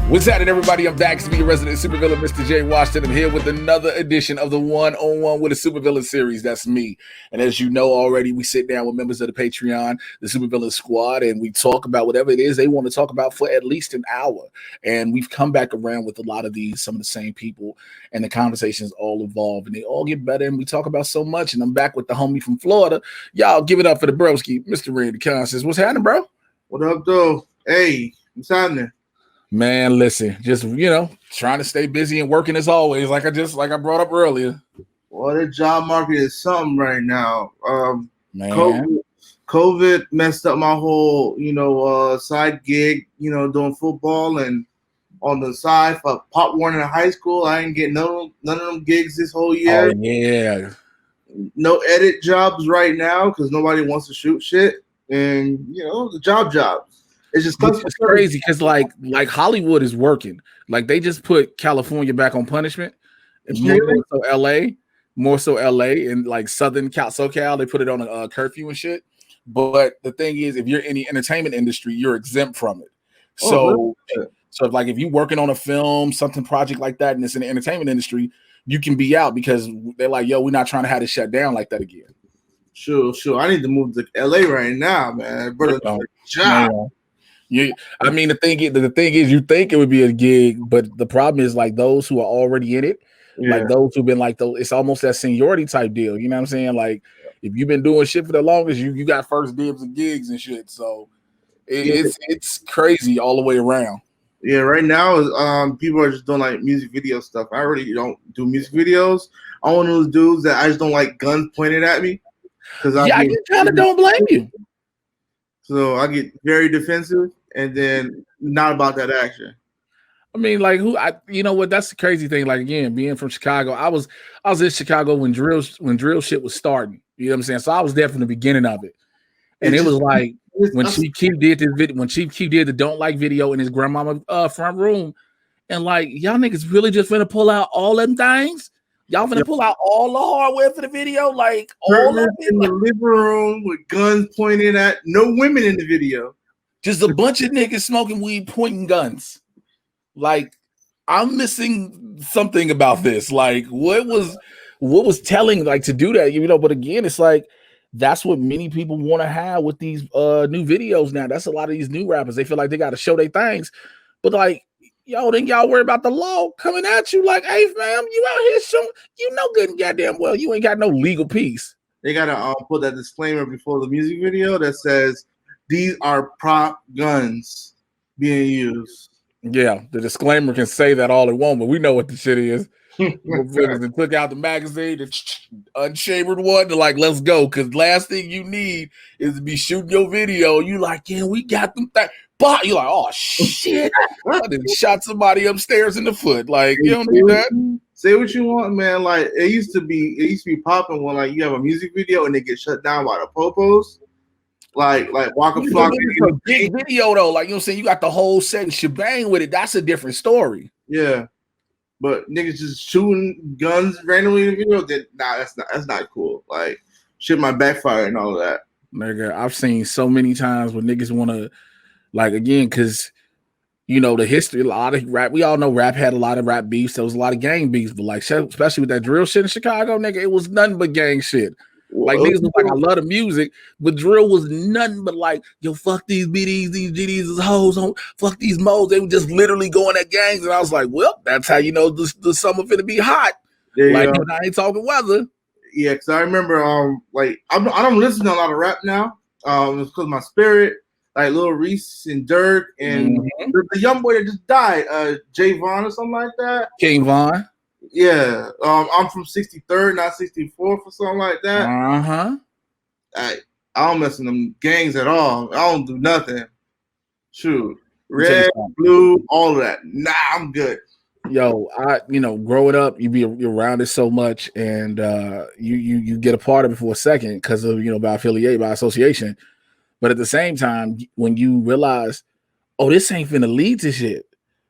What's happening, everybody? I'm back to be your resident supervillain, Mr. J. Washington. I'm here with another edition of the One-on-One with a Supervillain series. That's me. And as you know already, we sit down with members of the Patreon, the Supervillain Squad, and we talk about whatever it is they want to talk about for at least an hour. And we've come back around with a lot of some of the same people, and the conversations all evolve, and they all get better, and we talk about so much. And I'm back with the homie from Florida. Y'all give it up for the broski, Mr. Randy Constance. What's happening, bro? What up, though? Hey, what's happening? Man, listen, just trying to stay busy and working as always, like I brought up earlier. Well, the job market is something right now. Man, COVID messed up my whole, side gig, doing football, and on the side for Pop Warner in high school, I didn't get none of them gigs this whole year. Oh, yeah. No edit jobs right now because nobody wants to shoot shit, and the jobs. It's just crazy because like Hollywood is working. Like they just put California back on punishment. And more so LA and like Southern SoCal, they put it on a curfew and shit. But the thing is, if you're in the entertainment industry, you're exempt from it. So if you're working on a film, something project like that, and it's in the entertainment industry, you can be out because they're like, yo, we're not trying to have it shut down like that again. Sure. I need to move to LA right now, man. Brother, job. I mean, the thing is, you think it would be a gig, but the problem is like those who are already in it, like those who've been like it's almost that seniority type deal. You know what I'm saying? Like if you've been doing shit for the longest, you got first dibs and gigs and shit. So it's crazy all the way around. Yeah, right now people are just doing like music video stuff. I already don't do music videos. I'm one of those dudes that I just don't like guns pointed at me. I kind of don't blame you. So I get very defensive and then not about that action. I mean, like you know what? That's the crazy thing. Like again, being from Chicago, I was in Chicago when drill shit was starting. You know what I'm saying? So I was there from the beginning of it. And it was like when Chief Keef did this video, when Chief Keef did the Don't Like video in his grandmama front room, and like y'all niggas really just finna pull out all them things. Y'all finna pull out all the hardware for the video, like all of it in the living room with guns pointed at no women in the video. Just a bunch of niggas smoking weed, pointing guns. Like I'm missing something about this. Like what was telling like to do that? But again, it's like that's what many people want to have with these new videos now. That's a lot of these new rappers. They feel like they got to show their things, but like. Yo, then y'all worry about the law coming at you like, hey, fam, you out here showing, good and goddamn well, you ain't got no legal piece. They got to put that disclaimer before the music video that says, these are prop guns being used. Yeah, the disclaimer can say that all it won't, but we know what the shit is. They took out the magazine, the unshavered one, to like, let's go, because last thing you need is to be shooting your video. You like, yeah, we got them things. But you're like, oh shit! I just shot somebody upstairs in the foot. Like you don't need that. Say what you want, man. Like it used to be popping when like you have a music video and they get shut down by the popos. Like Waka Flocka. It's a big video though. Like you know what I'm saying, you got the whole set shebang with it. That's a different story. Yeah, but niggas just shooting guns randomly in the video. That's not cool. Like shit might backfire and all of that. Nigga, I've seen so many times when niggas want to. Like again, because the history, a lot of rap. We all know rap had a lot of rap beefs. There was a lot of gang beefs, but like especially with that drill shit in Chicago, nigga, it was nothing but gang shit. Like niggas was like, I love the music, but drill was nothing but like, yo, fuck these BDs, these GDs is hoes, fuck these modes. They were just literally going at gangs, and I was like, well, that's how you know the summer finna be hot. I ain't talking weather. Yeah, because I remember, like I don't listen to a lot of rap now. It's because my spirit. Like Lil Reese and Dirk and the young boy that just died, Jay Vaughn or something like that. King Vaughn. Yeah. I'm from 63rd, not 64th or something like that. I don't mess with them gangs at all. I don't do nothing. Shoot. Red, blue, all of that. Nah, I'm good. Yo, growing up, you're around it so much, and you get a part of it for a second because of by association. But at the same time, when you realize, oh, this ain't finna lead to shit.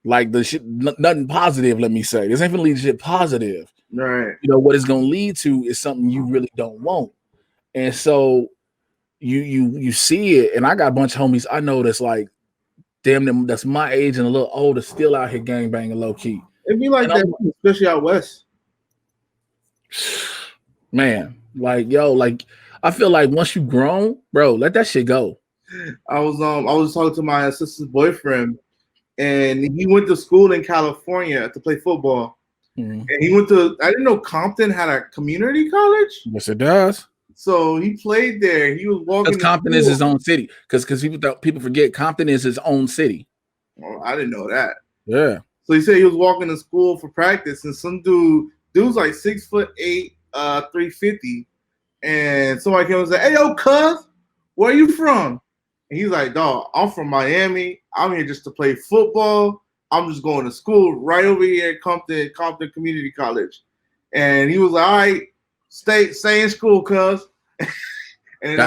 Like the shit, nothing positive. Let me say, this ain't finna lead to shit positive. Right. What it's gonna lead to is something you really don't want. And so you see it. And I got a bunch of homies I know that's like damn that's my age and a little older still out here gang banging low key. It'd be like that, especially out west. Man, like yo, like I feel like once you grown, bro, let that shit go. I was talking to my sister's boyfriend, and he went to school in California to play football. Mm-hmm. And he went to, I didn't know Compton had a community college. Yes, it does. So he played there. He was walking. Because Compton is his own city. Because people forget Compton is his own city. Well, I didn't know that. Yeah. So he said he was walking to school for practice, and some dude's like 6'8", 350, and somebody came and said, "Hey, yo, cuz, where you from?" And he's like, "Dog, I'm from Miami. I'm here just to play football. I'm just going to school right over here at Compton Community College." And he was like, "All right, stay in school, cuz." And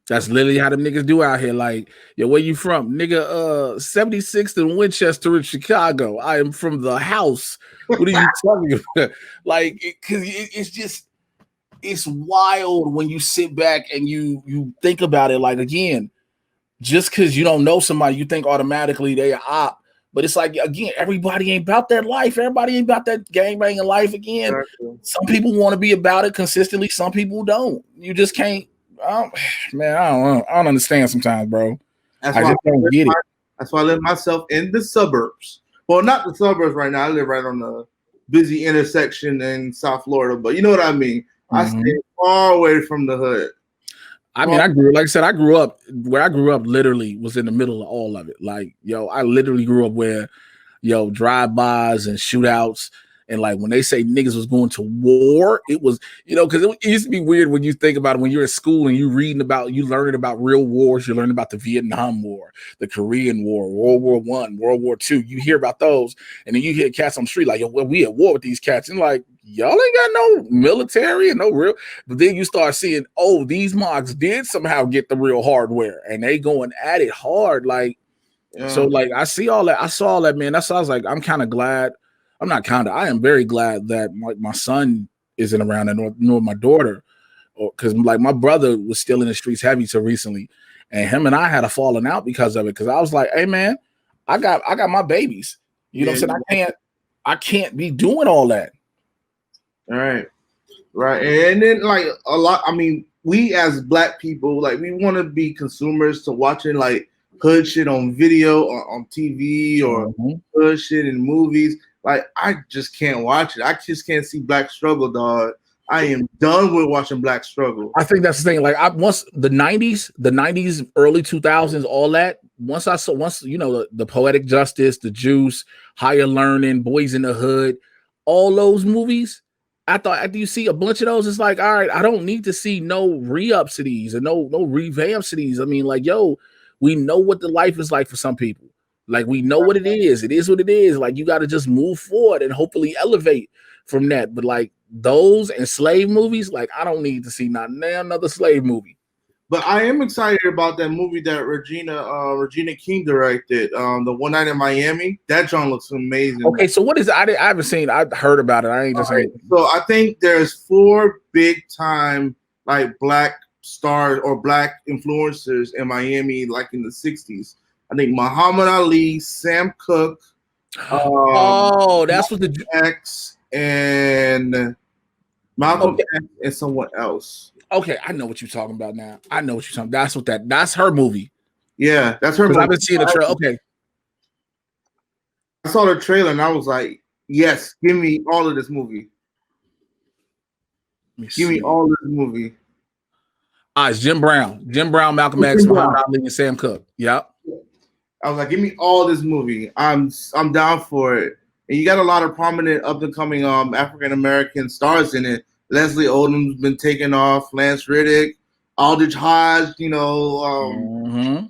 that's literally how them niggas do out here. Like, yo, where you from? Nigga, 76th and Winchester in Chicago. I am from the house. What are you talking about? Like, because it's just, it's wild when you sit back and you think about it. Like, again, just because you don't know somebody, you think automatically they are op. But it's like, again, everybody ain't about that life. Everybody ain't about that gangbanging life. Again, exactly. Some people want to be about it consistently. Some people don't. You just can't. Man, I don't understand sometimes, bro. I just don't get it. That's why I live myself in the suburbs. Well, not the suburbs right now. I live right on the busy intersection in South Florida, but you know what I mean. Mm-hmm. I stay far away from the hood. I mean, I grew up where I grew up literally was in the middle of all of it. Like, yo, I literally grew up where, yo, drive-bys and shootouts. And like when they say niggas was going to war, it was, you know, because it used to be weird when you think about it, when you're at school and you learning about real wars, you learn about the Vietnam War, the Korean War, World War I, World War II. You hear about those, and then you hear cats on the street like, yo, well, we at war with these cats. And like, y'all ain't got no military and no real. But then you start seeing, oh, these mocks did somehow get the real hardware, and they going at it hard. Like, so like I see all that. I saw all that, man. That's why I was like, I'm kind of glad. I am very glad that my son isn't around, and nor my daughter, because like my brother was still in the streets heavy till recently, and him and I had a falling out because of it. Because I was like, hey man, I got my babies. You know what I'm saying? I can't be doing all that. All right. And then like a lot, I mean, we as black people, like we want to be consumers to watching like hood shit on video or on TV or hood shit in movies. Like, I just can't watch it. I just can't see black struggle, dog. I am done with watching black struggle. I think that's the thing. Like, once the 90s, early 2000s, all that, once you know, the Poetic Justice, the Juice, Higher Learning, Boys in the Hood, all those movies, I thought after you see a bunch of those, it's like, all right, I don't need to see no re-ups to these and no revamps to these. I mean, like, yo, we know what the life is like for some people. Like, we know what it is. It is what it is. Like, you got to just move forward and hopefully elevate from that. But like those and slave movies, like I don't need to see not another slave movie. But I am excited about that movie that Regina King directed, the One Night in Miami. That John looks amazing. Okay, so what is it? I haven't seen. I heard about it. I ain't just. Right. So I think there's 4 big time like black stars or black influencers in Miami, like in the 60s. I think Muhammad Ali, Sam Cooke. That's what the X and Malcolm X and someone else. Okay, I know what you're talking about now. I know what you're talking about. That's her movie. Yeah, that's her movie. I've been seeing the trailer. Okay. I saw the trailer and I was like, yes, give me all of this movie. Give me all of this movie. It's Jim Brown, Malcolm X, Muhammad Ali, and Sam Cooke. Yep. I was like, give me all this movie. I'm down for it. And you got a lot of prominent up and coming African American stars in it. Leslie Odom's been taken off. Lance Reddick, Aldridge Hodge. You know,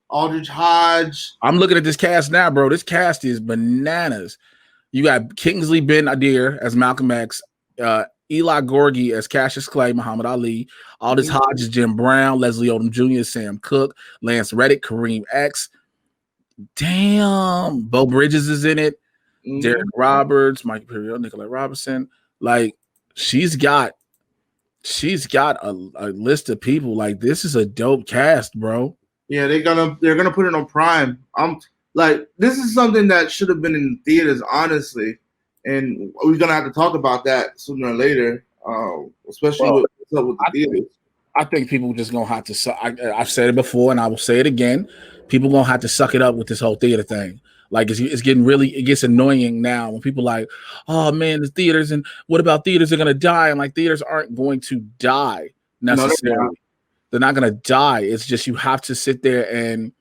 Aldridge Hodge. I'm looking at this cast now, bro. This cast is bananas. You got Kingsley Ben-Adir as Malcolm X, Eli Gorgie as Cassius Clay, Muhammad Ali, Aldridge Hodge as Jim Brown, Leslie Odom Jr. Sam Cooke, Lance Reddick, Kareem X. Damn, Bo Bridges is in it. Derek Roberts, Mike Imperial, Nicolette Robinson. Like, she's got a list of people. Like, this is a dope cast, bro. Yeah, they're gonna put it on Prime. I'm like, this is something that should have been in theaters, honestly, and we're gonna have to talk about that sooner or later, especially with what's up with the theaters. I think people just gonna have to. I've said it before, and I will say it again. People gonna have to suck it up with this whole theater thing. Like it's getting it gets annoying now when people like, oh man, the theaters and what about theaters are gonna die? And like theaters aren't going to die necessarily. They're not gonna die. It's just you have to sit there and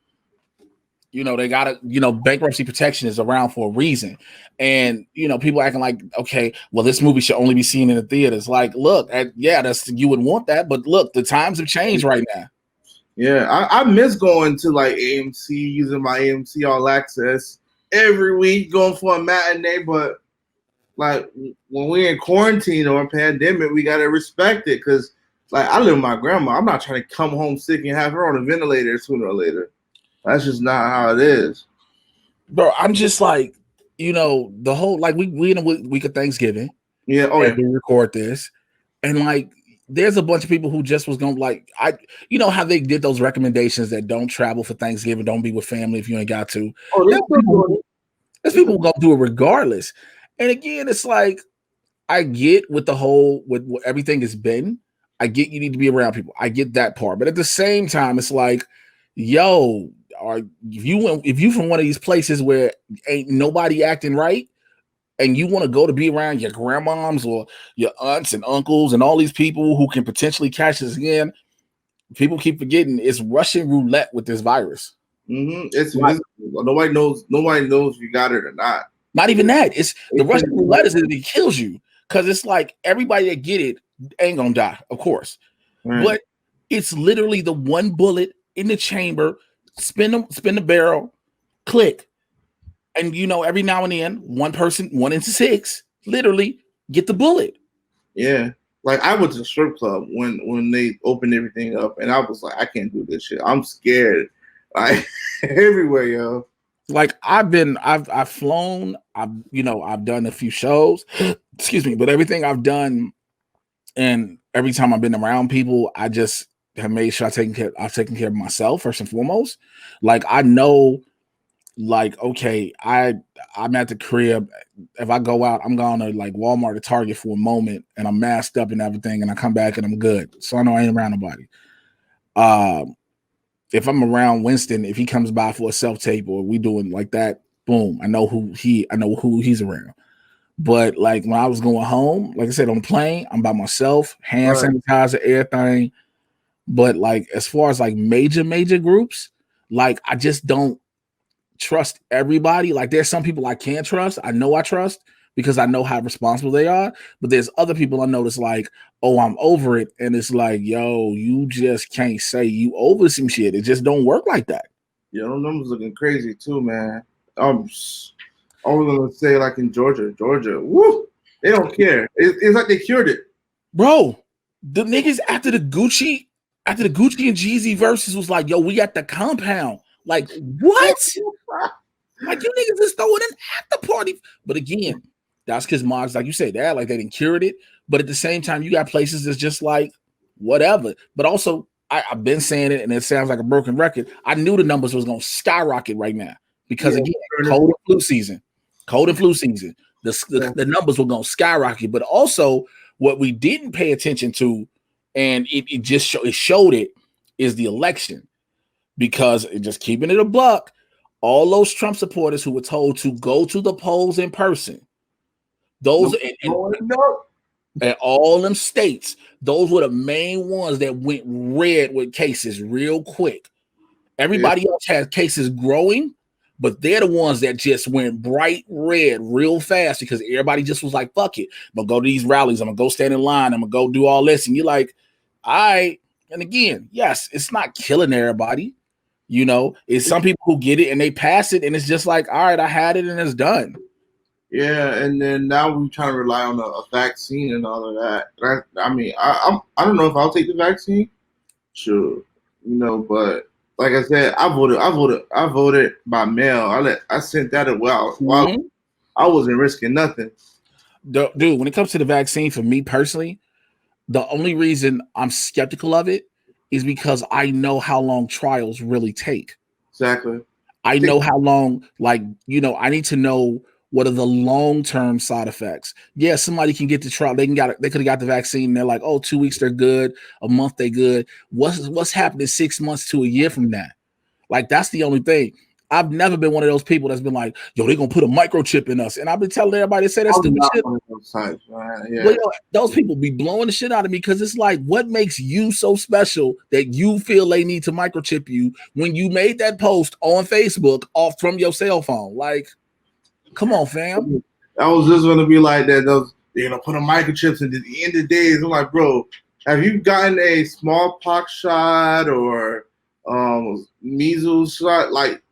they gotta, bankruptcy protection is around for a reason. And, people acting like, okay, well, this movie should only be seen in the theaters. Like, look, you would want that, but look, the times have changed right now. Yeah, I miss going to like AMC, using my AMC All Access every week, going for a matinee, but like when we're in quarantine or a pandemic, we gotta respect it because like I live with my grandma. I'm not trying to come home sick and have her on a ventilator sooner or later. That's just not how it is. Bro, I'm just like, the whole like we in a week of Thanksgiving. Yeah, we record this. And like there's a bunch of people who just was gonna like how they did those recommendations that don't travel for Thanksgiving, don't be with family if you ain't got to. There's people who gonna do it regardless. And again, it's like I get with what everything has been. I get you need to be around people. I get that part, but at the same time, it's like, yo, if you from one of these places where ain't nobody acting right, and you want to go to be around your grandmoms or your aunts and uncles and all these people who can potentially catch this again, people keep forgetting it's Russian roulette with this virus. Mm-hmm. It's invisible. Nobody knows if you got it or not. Not even that. It's the Russian roulette is that it kills you because it's like everybody that get it ain't gonna die, of course, but it's literally the one bullet in the chamber, spin the barrel, click. And every now and then, one person, 1 in 6, literally get the bullet. Yeah, like I went to the strip club when they opened everything up, and I was like, I can't do this shit. I'm scared. Like everywhere, yo. Like I've flown. I've done a few shows. Excuse me, but everything I've done, and every time I've been around people, I just have made sure I've taken care of myself first and foremost. Like I know. Like, okay, I'm at the crib. If I go out, I'm going to like Walmart or Target for a moment and I'm masked up and everything, and I come back and I'm good. So I know I ain't around nobody. If I'm around Winston, if he comes by for a self-tape or we doing like that, boom, I know who he's around. But like when I was going home, like I said, on the plane, I'm by myself, hand sanitizer, everything. But like as far as like major groups, like I just don't trust everybody. Like there's some people I can't trust. I know I trust because I know how responsible they are. But there's other people I know that's like, oh, I'm over it. And it's like, yo, you just can't say you over some shit. It just don't work like that. Yeah, those numbers looking crazy too, man. I was gonna say like in Georgia, woo, they don't care. It's like they cured it. Bro, the niggas after the Gucci and Jeezy verses was like, yo, we at the compound. Like, what? Like, you niggas just throwing in at the party. But again, that's because Mogs, like you said, that like they didn't cure it. But at the same time, you got places that's just like whatever. But also, I've been saying it, and it sounds like a broken record. I knew the numbers was gonna skyrocket right now because again, cold and flu season. The numbers were gonna skyrocket. But also, what we didn't pay attention to, and it showed it, is the election. Because just keeping it a buck, all those Trump supporters who were told to go to the polls in person, those and all them states, those were the main ones that went red with cases real quick. Everybody else has cases growing, but they're the ones that just went bright red real fast because everybody just was like, fuck it. I'm gonna go to these rallies, I'm gonna go stand in line, I'm gonna go do all this. And you're like, all right. And again, yes, it's not killing everybody. It's some people who get it and they pass it, and it's just like, all right, I had it and it's done. Yeah, and then now we're trying to rely on a vaccine and all of that. I don't know if I'll take the vaccine. Sure, but like I said, I voted by mail. I sent that while I wasn't risking nothing. Dude, when it comes to the vaccine, for me personally, the only reason I'm skeptical of it is because I know how long trials really take. Exactly. I know how long, like, I need to know what are the long-term side effects. Yeah, somebody can get the trial. They could have got the vaccine. And they're like, oh, 2 weeks they're good, a month they're good. What's happening 6 months to a year from that? Like, that's the only thing. I've never been one of those people that's been like, yo, they're gonna put a microchip in us. And I've been telling everybody to say that stupid shit. Yeah. Well, those people be blowing the shit out of me because it's like, what makes you so special that you feel they need to microchip you when you made that post on Facebook off from your cell phone? Like, come on, fam. I was just gonna be like that. They're gonna put a microchips, and at the end of the day, I'm like, bro, have you gotten a smallpox shot or measles shot? Like,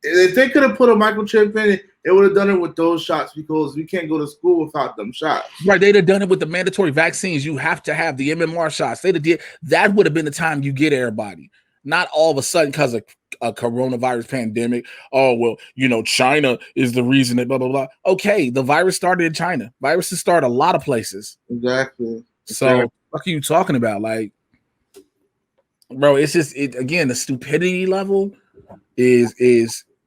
if they could have put a microchip in it, they would have done it with those shots because we can't go to school without them shots. Right, they'd have done it with the mandatory vaccines. You have to have the MMR shots. They'd have did that. Would have been the time you get everybody. Not all of a sudden because of a coronavirus pandemic. Oh, well, China is the reason that blah, blah, blah. Okay, the virus started in China. Viruses start a lot of places. Exactly. So what are you talking about? Like, bro, it's just, again, the stupidity level is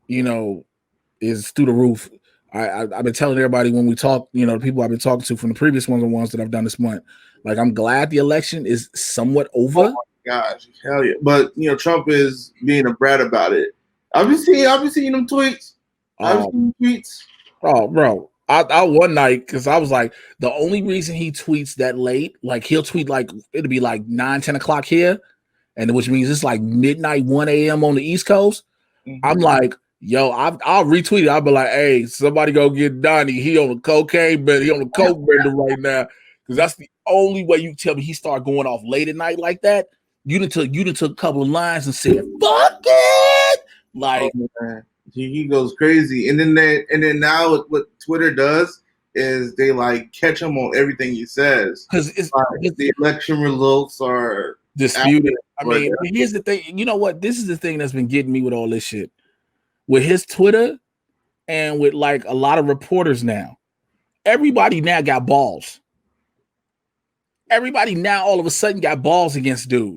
through the roof. I've been telling everybody when we talk, the people I've been talking to from the previous ones, the ones that I've done this month, like, I'm glad the election is somewhat over. Oh my gosh, hell yeah! But Trump is being a brat about it. I've been seeing them tweets. Oh, bro, I one night because I was like, the only reason he tweets that late, like he'll tweet like it'll be like 9-10 o'clock here, and which means it's like midnight 1 a.m. on the East Coast. Mm-hmm. I'm like, yo, I'll retweet it. I'll be like, hey, somebody go get Donnie. He on the cocaine, but he on the coke bender right now. Because that's the only way you tell me he started going off late at night like that. You done took a couple of lines and said, fuck it. Like, he goes crazy. And then now what Twitter does is they like catch him on everything he says. Because the election results are disputed. I mean, here's the thing. You know what? This is the thing that's been getting me with all this shit. With his Twitter and with like a lot of reporters now, everybody now got balls. Everybody now all of a sudden got balls against dude.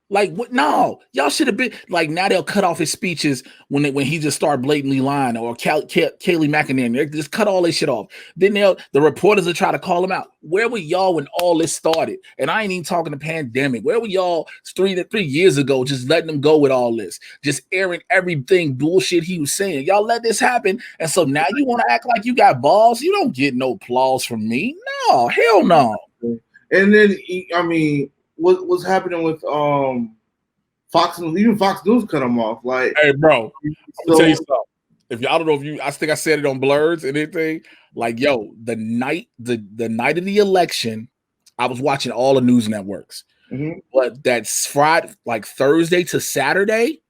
Like, what? No, y'all should have been like. Now they'll cut off his speeches when he just started blatantly lying, or Kayleigh McEnany. They just cut all this shit off. Then the reporters will try to call him out. Where were y'all when all this started? And I ain't even talking the pandemic. Where were y'all 3 years ago, just letting them go with all this, just airing everything bullshit he was saying? Y'all let this happen, and so now you want to act like you got balls? You don't get no applause from me. No, hell no. And then I mean. What's happening with Fox News? Even Fox News cut them off. Like, hey, bro, I'll tell you something. If y'all don't know, I think I said it on Blurs and anything. Like, yo, the night of the election, I was watching all the news networks. Mm-hmm. But that's Friday, like Thursday to Saturday.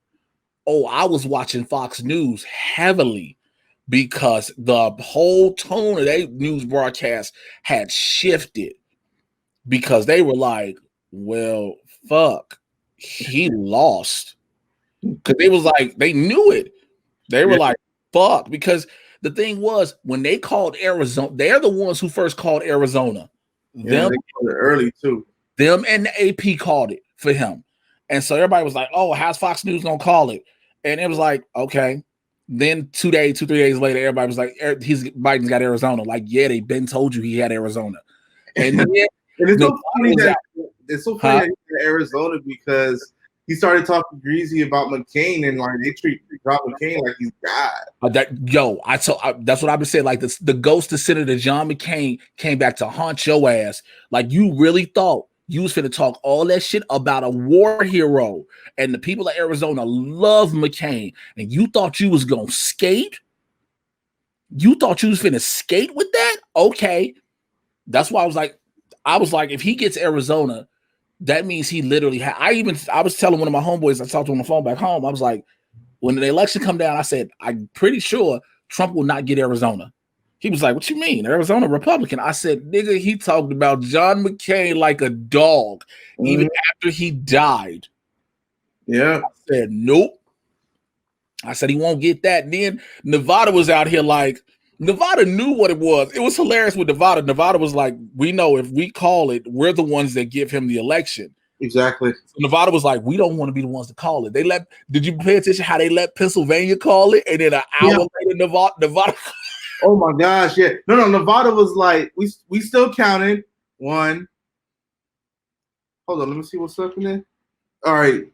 Oh, I was watching Fox News heavily because the whole tone of their news broadcast had shifted because they were like, well, fuck, he lost. Because they was like, they knew it. They were like, fuck. Because the thing was, when they called Arizona, they're the ones who first called Arizona. Yeah, they called it early too. Them and the AP called it for him. And so everybody was like, oh, how's Fox News gonna call it? And it was like, okay. Then 3 days later, everybody was like, Biden's got Arizona. Like, yeah, they been told you he had Arizona. And then and it's so funny that he's in Arizona because he started talking greasy about McCain and like they treat McCain like he's God. That's what I've been saying. Like the ghost of Senator John McCain came back to haunt your ass. Like you really thought you was finna talk all that shit about a war hero, and the people of Arizona love McCain, and you thought you was gonna skate. You thought you was finna skate with that? Okay, that's why I was like, if he gets Arizona, that means he literally I was telling one of my homeboys I talked to on the phone back home. I was like, when the election come down, I said, I'm pretty sure Trump will not get Arizona. He was like, what you mean? Arizona Republican? I said, nigga, he talked about John McCain like a dog, even after he died. Yeah. I said, nope. I said, he won't get that. And then Nevada was out here like, Nevada knew what it was. It was hilarious with Nevada. Nevada was like, we know if we call it, we're the ones that give him the election. Exactly. So Nevada was like, we don't want to be the ones to call it. Did you pay attention how they let Pennsylvania call it? And then an hour later, Nevada. Oh my gosh, yeah. No, Nevada was like, we still counted. 1. Hold on, let me see what's up in there. All right.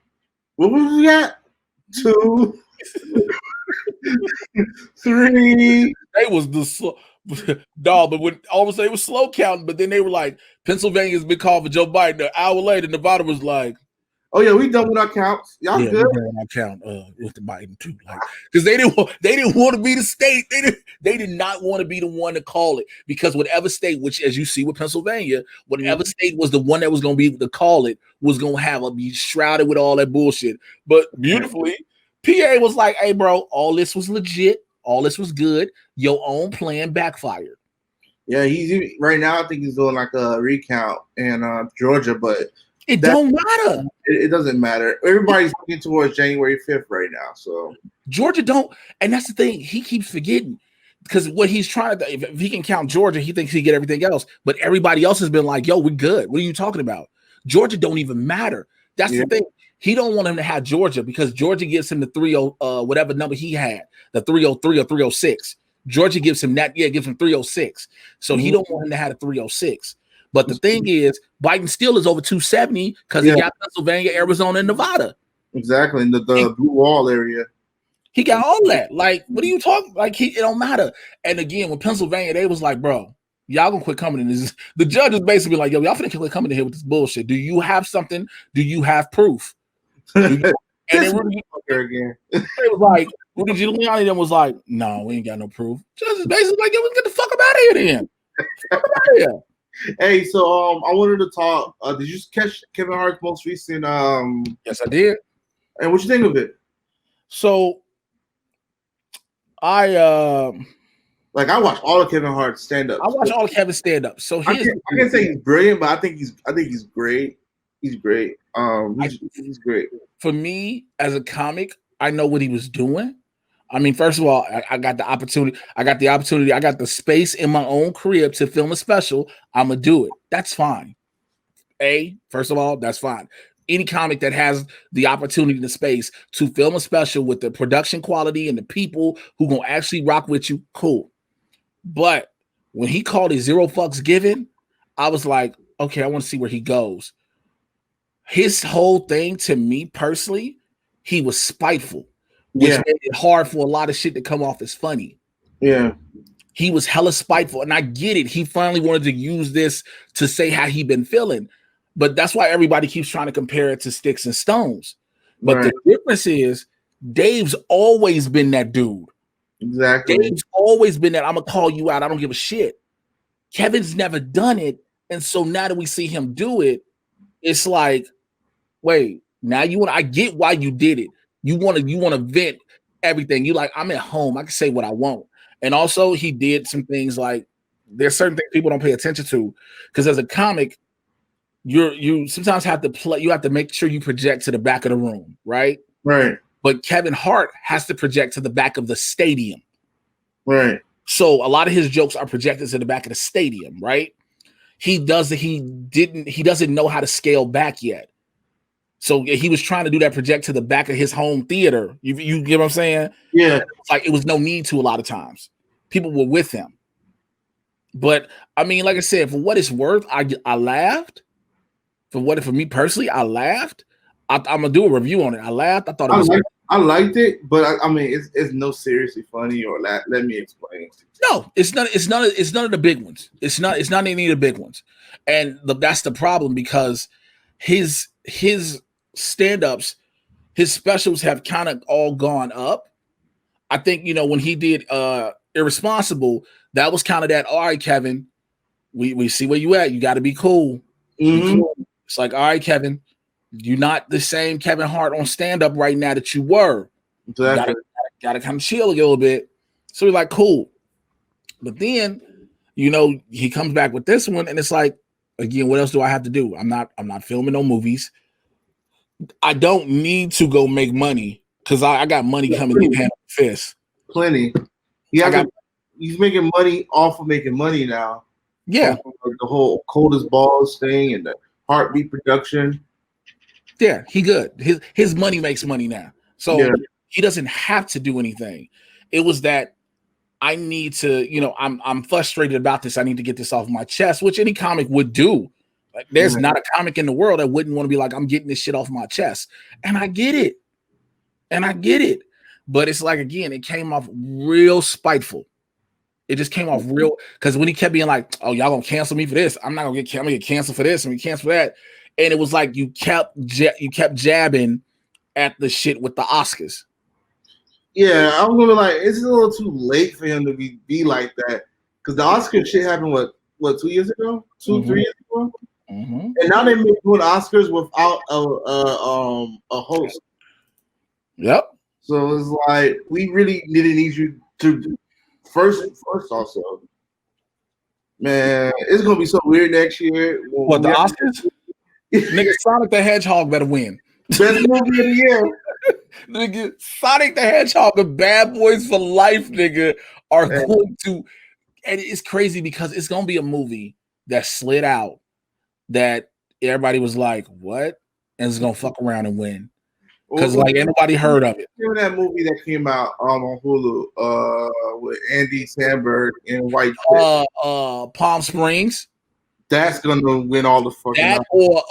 What was we at? 2. 3. They was the slow dog, but when all of a sudden it was slow counting, but then they were like, Pennsylvania's been called for Joe Biden. An hour later, Nevada was like, oh yeah, we done with our counts. Y'all good? We done with our count with the Biden too, like because they didn't want to be the state. They did not want to be the one to call it because whatever state, which as you see with Pennsylvania, whatever state was the one that was going to be able to call it was going to be shrouded with all that bullshit. But beautifully, PA was like, "Hey, bro, all this was legit. All this was good. Your own plan backfired." Yeah, he's right now. I think he's doing like a recount in Georgia, but it don't matter. It doesn't matter. Everybody's looking towards January 5th right now. So Georgia don't, and that's the thing. He keeps forgetting because what he's trying to, if he can count Georgia, he thinks he get everything else. But everybody else has been like, "Yo, we good. What are you talking about? Georgia don't even matter." That's the thing. He don't want him to have Georgia because Georgia gives him the 30 whatever number he had, the 303 or 306. Georgia gives him that, gives him 306. So he don't want him to have a 306. But the thing is, Biden still is over 270 because he got Pennsylvania, Arizona, and Nevada. Exactly, in the blue wall area. He got all that. Like, what are you talking? Like, it don't matter. And again, with Pennsylvania, they was like, bro, y'all gonna quit coming in this. The judge is basically like, yo, y'all finna quit coming in here with this bullshit. Do you have something? Do you have proof? And then Rudy was like, Rudy Giuliani then was like, no, we ain't got no proof. Judge is basically like, yo, get the fuck up out of here then. Fuck out of here. Hey, so I wanted to talk. Did you catch Kevin Hart's most recent? Yes, I did. And what you think of it? So I watched all of Kevin Hart's stand-ups. I watched all of Kevin's stand-ups. So I can't say he's brilliant, but I think he's great. He's great. He's great. For me, as a comic, I know what he was doing. I mean, first of all, I got the opportunity. I got the space in my own crib to film a special. I'm gonna do it. That's fine. First of all, that's fine. Any comic that has the opportunity and the space to film a special with the production quality and the people who gonna actually rock with you, cool. But when he called it zero fucks given, I was like, okay, I want to see where he goes. His whole thing, to me personally, he was spiteful, which made it hard for a lot of shit to come off as funny. Yeah. He was hella spiteful, and I get it. He finally wanted to use this to say how he been feeling. But that's why everybody keeps trying to compare it to Sticks and Stones. But the difference is Dave's always been that dude. Exactly. Dave's always been that I'm going to call you out. I don't give a shit. Kevin's never done it. And so now that we see him do it, it's like, wait, now I get why you did it. You want to vent everything. You like, I'm at home. I can say what I want. And also he did some things like there's certain things people don't pay attention to because as a comic, you sometimes have to play. You have to make sure you project to the back of the room, right? Right. But Kevin Hart has to project to the back of the stadium, right? So a lot of his jokes are projected to the back of the stadium, right? He doesn't know how to scale back yet. So he was trying to do that project to the back of his home theater. You get what I'm saying? Yeah. It's like it was no need to a lot of times. People were with him. But I mean, like I said, for what it's worth, I laughed. For me personally, I laughed. I'm gonna do a review on it. I laughed. I thought it was. I liked it, but I mean, it's no seriously funny or let me explain. No, it's not. It's none of the big ones. It's not any of the big ones, and that's the problem because his stand-ups, his specials have kind of all gone up. I think when he did Irresponsible, that was kind of that. All right, Kevin, we see where you at. You got to be cool. Mm-hmm. Be cool. It's like, all right, Kevin, you're not the same Kevin Hart on stand-up right now that you were. Exactly. You gotta kind of chill a little bit. So we're like, cool. But then, he comes back with this one, and it's like, again, what else do I have to do? I'm not filming no movies. I don't need to go make money because I got money coming in hand fist. Plenty. He's making money off of making money now. Yeah. The whole Coldest Balls thing and the Heartbeat production. Yeah, he good. His money makes money now, so Yeah. he doesn't have to do anything. It was that I need to, I'm frustrated about this. I need to get this off my chest, which any comic would do. Like, there's not a comic in the world that wouldn't want to be like, I'm getting this shit off my chest, and I get it, but it's like, again, it came off real spiteful. It just came off real, because when he kept being like, "Oh, y'all gonna cancel me for this? I'm gonna get canceled for this and we cancel for that," and it was like you kept jabbing at the shit with the Oscars. Yeah, I'm gonna be like, it's a little too late for him to be like that, because the Oscar shit happened what 2 years ago, 3 years ago, and now they're doing Oscars without a host. Yep. So it's like, we really need you to first also. Man, it's gonna be so weird next year. What, the Oscars? Nigga, Sonic the Hedgehog better win. Best movie of the year. Nigga, Sonic the Hedgehog and Bad Boys for Life, nigga, are going to, and it's crazy because it's gonna be a movie that slid out that everybody was like, "What?" and it's gonna fuck around and win. Because like anybody heard of it. Remember that movie that came out on Hulu with Andy Samberg and White Palm Springs. That's gonna win all the fucking that or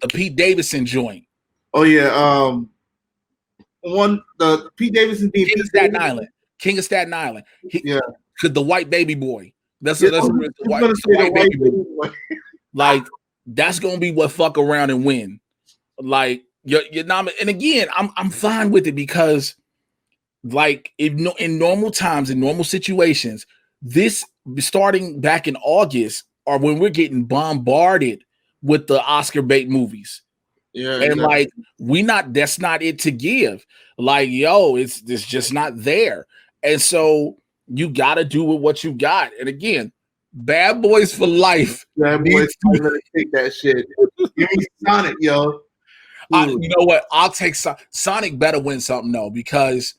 the Pete Davidson joint. Oh yeah, the Pete Davidson being King of Staten Island. King of Staten Island. Because the white baby boy. That's the white baby boy. Like, that's gonna be what fuck around and win. Like, you're not, and again, I'm fine with it, because like, in normal times, in normal situations, this starting back in August, or when we're getting bombarded with the Oscar bait movies. Yeah, and like, that's not it to give. Like, yo, it's just not there. And so you gotta do with what you got. And again, Bad Boys for Life. Bad Boys, I'm gonna take that shit. Give me Sonic, yo. You know what? I'll take Sonic. Better win something though, because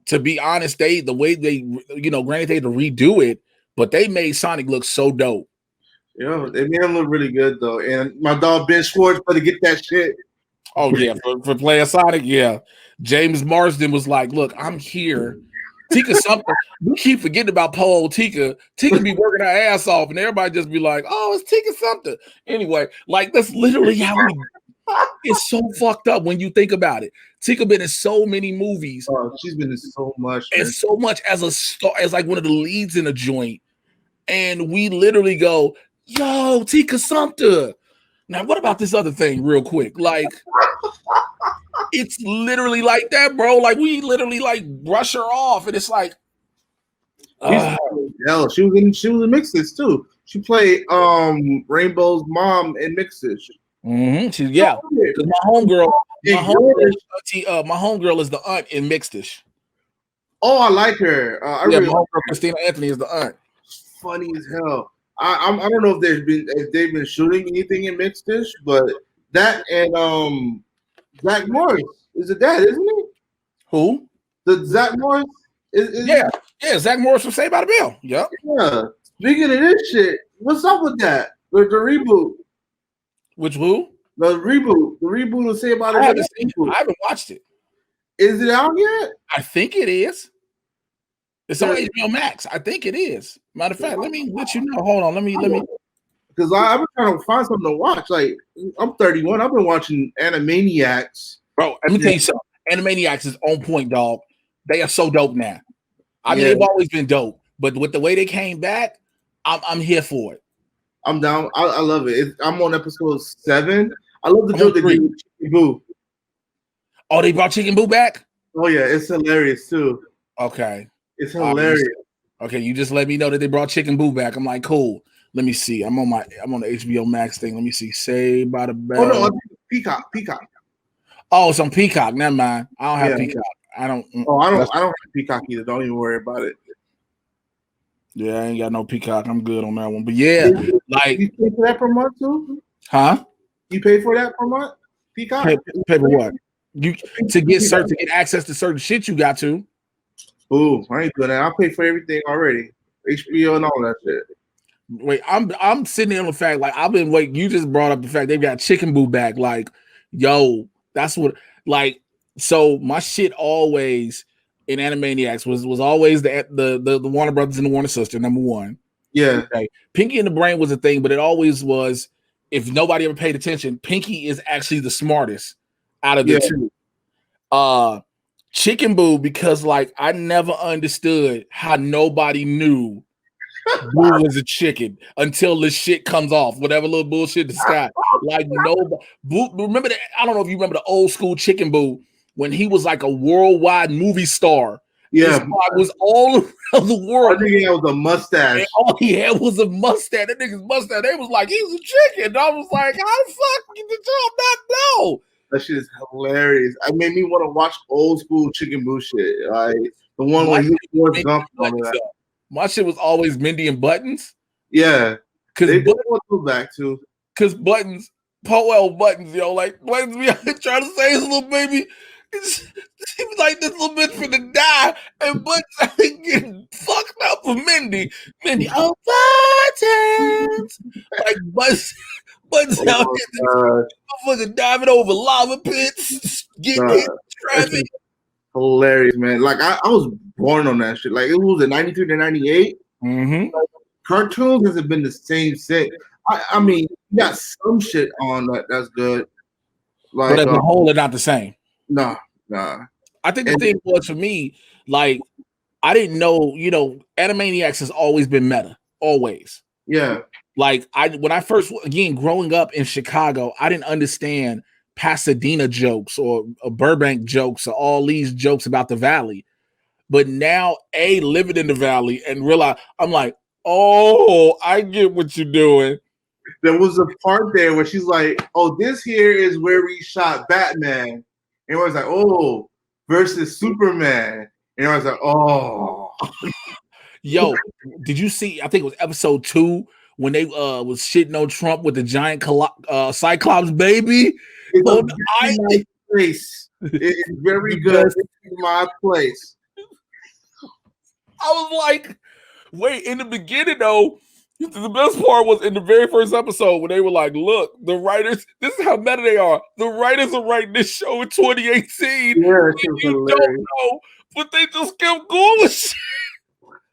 to be honest, the way they, granted they had to redo it, but they made Sonic look so dope. Yeah, they made him look really good though. And my dog Ben Schwartz better get that shit. Oh yeah, for playing Sonic, yeah. James Marsden was like, "Look, I'm here." Tika something. We keep forgetting about poor old Tika. Tika be working her ass off, and everybody just be like, "Oh, it's Tika something." Anyway, like, that's literally how we. It's so fucked up when you think about it. Tika been in so many movies. Oh, she's been in so much. And so much as a star, as like one of the leads in a joint. And we literally go, "Yo, Tika Sumter." Now, what about this other thing, real quick? Like, it's literally like that, bro. Like, we literally like brush her off, and it's like, hell, she was in Mixes too. She played Rainbow's mom in Mixes. Mm-hmm. Because my homegirl is the aunt in Mixedish. Oh, I like her. My homegirl Christina Anthony is the aunt. Funny as hell. I don't know if they've been shooting anything in Mixedish, but that and Zach Morris is the dad, isn't he? Who? The Zach Morris is Zach Morris from Saved by the Bell. Yep. Yeah. Speaking of this shit, what's up with that? The reboot. Which who? The reboot of Saved by the Bell. I haven't watched it. Is it out yet? I think it is. It's on HBO Max. I think it is. Matter of fact, let me let you know. Hold on. Let me. Because I've been trying to find something to watch. Like, I'm 31. I've been watching Animaniacs. Bro, let me tell you something. Animaniacs is on point, dog. They are so dope now. I mean, they've always been dope, but with the way they came back, I'm here for it. I'm down. I love it. I'm on episode 7. I love the joke they did with Chicken Boo. Oh, they brought Chicken Boo back? Oh yeah, it's hilarious too. Okay. It's hilarious. Okay, you just let me know that they brought Chicken Boo back. I'm like, cool. Let me see. I'm on the HBO Max thing. Let me see. Saved by the Bell. Oh no, Peacock. Oh, it's on Peacock. Never mind. I don't have Peacock. I don't have Peacock either. Don't even worry about it. Yeah, I ain't got no Peacock. I'm good on that one. But yeah, like, you pay for that per month too? Huh? You pay for that per month? Peacock? Pay for what? You to get access to certain shit you got to. Ooh, I ain't doing that. I'll pay for everything already. HBO and all that shit. Wait, I'm sitting there on the fact, like, I've been waiting. You just brought up the fact they've got Chicken Boo back. Like, Yo, that's what like. So my shit always in Animaniacs was always the Warner Brothers and the Warner Sister, number one. Yeah. Okay. Pinky and the Brain was a thing, but it always was. If nobody ever paid attention, Pinky is actually the smartest out of the two. Chicken Boo, because like I never understood how nobody knew Boo was a chicken until this shit comes off, whatever little bullshit the sky. Like nobody. Boo, remember that? I don't know if you remember the old school Chicken Boo when he was like a worldwide movie star. Yeah, it was all around the world. I think he had was a mustache. And all he had was a mustache. That nigga's mustache. They was like, he's a chicken. And I was like, how the fuck did y'all not know? That shit is hilarious. It made me want to watch old school Chicken Boo shit. Like the one where he was Gump on that. My shit was always Mindy and Buttons. Yeah. Because they want to go back to. Because Buttons, Buttons, yo, like Buttons be out here trying to save his little baby. He was like this little bitch finna die, and Buttons out here getting fucked up for Mindy. Mindy, oh Buttons, like Buttons out here, motherfucker diving over lava pits, getting hit traffic. Hilarious, man. Like I was born on that shit. Like it was in 93 to 98. Mm-hmm. Like, cartoons hasn't been the same since. I mean, you got some shit on that's good. Like, but as a whole, they're not the same. Nah. I think the thing was for me, like, I didn't know, Animaniacs has always been meta, always. Yeah. Like, when I first, again, growing up in Chicago, I didn't understand Pasadena jokes or Burbank jokes or all these jokes about the Valley. But now, living in the Valley and realize, I'm like, oh, I get what you're doing. There was a part there where she's like, oh, this here is where we shot Batman. And I was like, oh, versus Superman. And I was like, oh. Yo, did you see, I think it was episode 2 when they was shitting on Trump with the giant Cyclops baby? It's a very nice place. It's very good. It's my place. I was like, wait, in the beginning though, the best part was in the very first episode when they were like, look, the writers, this is how meta they are. The writers are writing this show in 2018. Yeah, you don't know, but they just kept going with shit.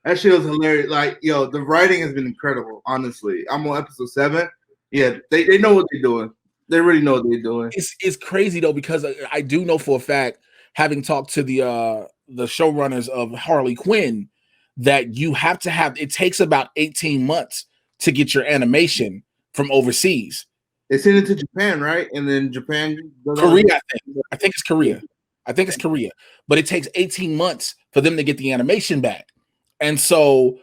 That shit was hilarious. Like, yo, the writing has been incredible, honestly. I'm on episode 7. Yeah, they know what they're doing. They really know what they're doing. It's crazy though, because I do know for a fact, having talked to the showrunners of Harley Quinn, that you have to have, it takes about 18 months to get your animation from overseas. They send it to Japan, right? And then Japan, Korea, I think it's Korea. I think it's Korea, but it takes 18 months for them to get the animation back. And so,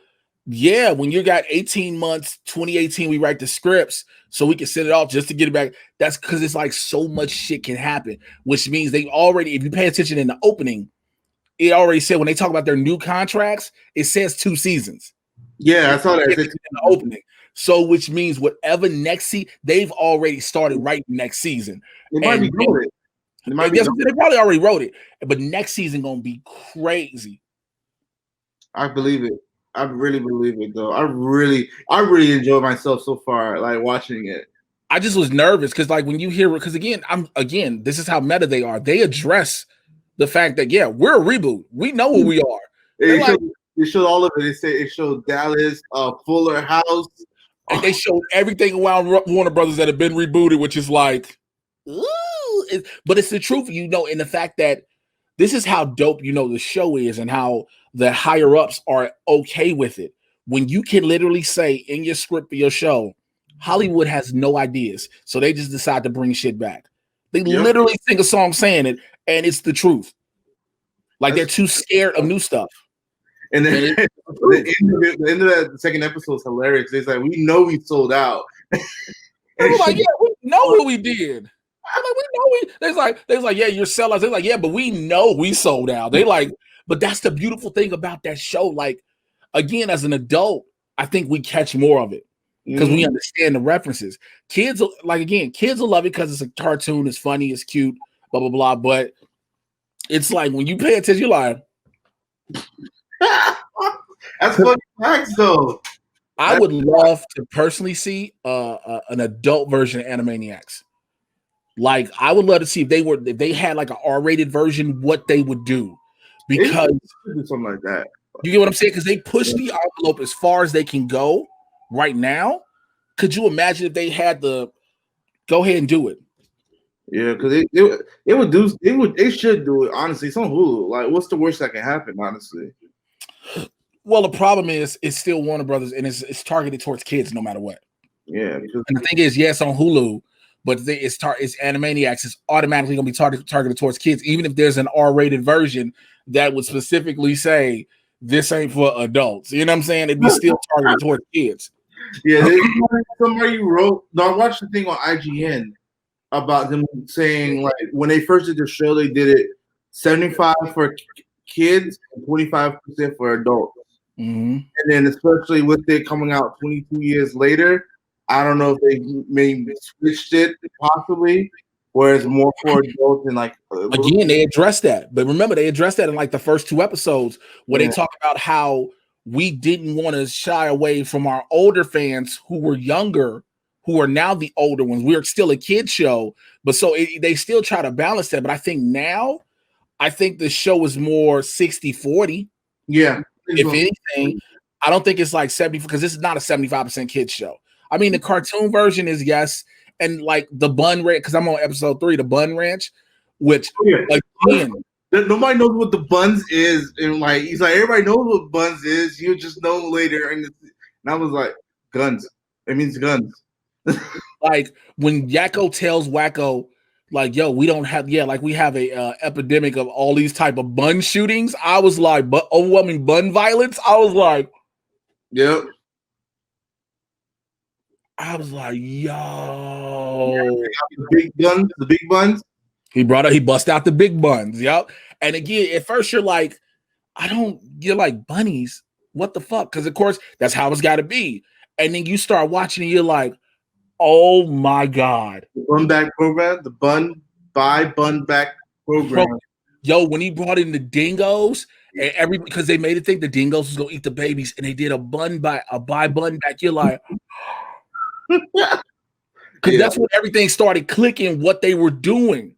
yeah, when you got 18 months, 2018, we write the scripts so we can send it off just to get it back. That's because it's like so much shit can happen, which means they already, if you pay attention in the opening, it already said when they talk about their new contracts, it says 2 seasons. Yeah, I saw that in the opening. So, which means whatever next season, they've already started writing next season. They might be doing it. They probably already wrote it, but next season gonna be crazy. I believe it. I really believe it, though. I really enjoyed myself so far, like watching it. I just was nervous because, like, when you hear it, because again, this is how meta they are. They address the fact that, yeah, we're a reboot. We know who we are. They showed all of it. It showed Dallas, Fuller House. And they showed everything around Warner Brothers that have been rebooted, which is like, ooh. But it's the truth, in the fact that this is how dope, the show is and how the higher-ups are okay with it. When you can literally say in your script for your show, Hollywood has no ideas, so they just decide to bring shit back. They literally sing a song saying it, and it's the truth. Like, they're too scared of new stuff. And then the end of that second episode is hilarious. It's like, we know we sold out. We're like, yeah, we know what we did. I'm like, we know they was like, yeah, you're sellouts. They're like, yeah, but we know we sold out. They like, but that's the beautiful thing about that show. Like, again, as an adult, I think we catch more of it because we understand the references. Kids will love it because it's a cartoon, it's funny, it's cute, blah, blah, blah. But it's like when you pay attention, you're like, that's funny facts, though. I would love to personally see an adult version of Animaniacs. Like, I would love to see if they had like an R-rated version, what they would do, because do something like that. You get what I'm saying? Because they push the envelope as far as they can go right now. Could you imagine if they had the go ahead and do it? Yeah, because they should do it. Honestly, it's on Hulu. Like, what's the worst that can happen? Honestly. Well, the problem is it's still Warner Brothers, and it's targeted towards kids no matter what. Yeah, and the thing is, yes, on Hulu, but it's Animaniacs is automatically going to be targeted towards kids, even if there's an R-rated version that would specifically say this ain't for adults. You know what I'm saying? It'd be still targeted towards kids. Yeah, somebody wrote. No, I watched the thing on IGN about them saying, like, when they first did the show, they did it 75 for kids and 25% for adults. Mm-hmm. And then, especially with it coming out 22 years later, I don't know if they maybe switched it possibly, where it's more for adults and like. Again, they addressed that, but remember, they addressed that in like the first 2 episodes where they talk about how we didn't want to shy away from our older fans who were younger, who are now the older ones. We're still a kid show, but they still try to balance that. But I think now, the show is more 60-40. Yeah. If anything, I don't think it's like 70 because this is not a 75% kids show. I mean, the cartoon version is yes, and like the Bun Ranch, because I'm on episode 3, the Bun Ranch, which again, nobody knows what the Buns is, and like he's like everybody knows what Buns is. You just know later, and I was like, guns. It means guns. Like when Yakko tells Wacko, like, yo, we don't have, like we have a epidemic of all these type of bun shootings. I was like, but overwhelming bun violence. I was like, yep. I was like, yo, the big guns, the big buns. He bust out the big buns. Yep. And again, at first you're like, you're like bunnies. What the fuck? Because of course that's how it's got to be. And then you start watching and you're like, oh my God. The Bun Back program, the Bun Back program. Yo, when he brought in the dingoes and because they made it think the dingoes was gonna eat the babies, and they did a bun back, you're like, because that's when everything started clicking what they were doing.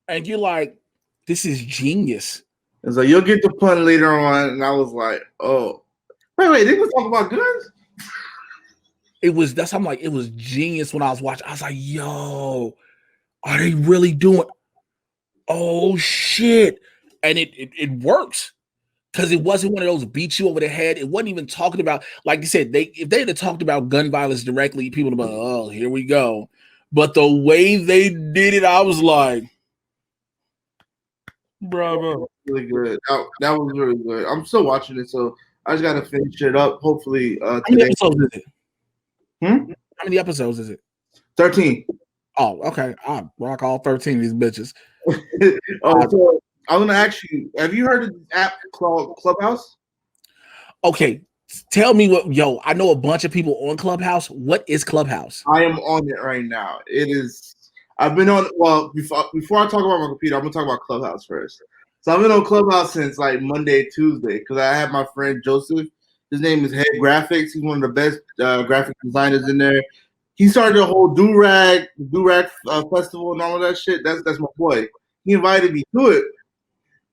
And you're like, this is genius. It's like, you'll get the pun later on. And I was like, oh, wait, they were talking about guns? It was genius when I was watching. I was like, yo, are they really doing? Oh shit. And it works. Because it wasn't one of those beat you over the head. It wasn't even talking about, like you said, if they had talked about gun violence directly, people would have been, oh, here we go. But the way they did it, I was like, bravo. Really good. That was really good. I'm still watching it, so I just got to finish it up. Hopefully, today. How many episodes is it? How many episodes is it? 13. Oh, okay. I'll rock all 13 of these bitches. So I'm gonna ask you, have you heard of this app called Clubhouse? Okay. Tell me I know a bunch of people on Clubhouse. What is Clubhouse? I am on it right now. I've been on, before I talk about my computer, I'm gonna talk about Clubhouse first. So I've been on Clubhouse since like Monday, Tuesday, because I have my friend Joseph. His name is Head Graphics. He's one of the best graphic designers in there. He started a whole do-rag festival and all of that shit. That's my boy. He invited me to it,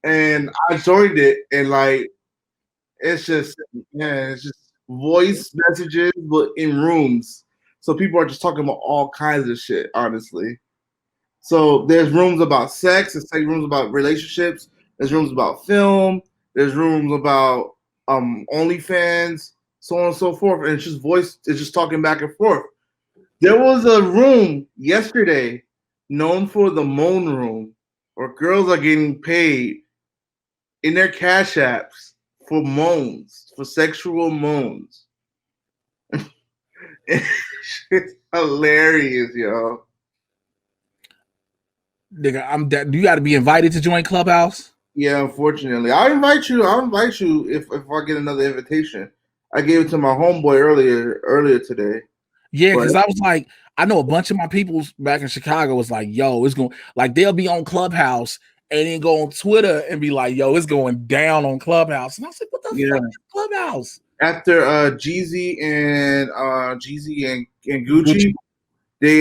and I joined it, and like it's just voice messages, but in rooms. So people are just talking about all kinds of shit, honestly. So there's rooms about sex, there's rooms about relationships, there's rooms about film, there's rooms about OnlyFans, so on and so forth. And it's just talking back and forth. There was a room yesterday known for the moan room, where girls are getting paid in their cash apps for moans, for sexual moans. It's hilarious, yo. Nigga, you got to be invited to join Clubhouse. Yeah, unfortunately, I'll invite you if I get another invitation. I gave it to my homeboy earlier today. Yeah, because I was like, I know a bunch of my people back in Chicago was like, yo, it's going, like, they'll be on Clubhouse and then go on Twitter and be like, yo, it's going down on Clubhouse. And I was like, what the fuck is Clubhouse? After Jeezy and Gucci, they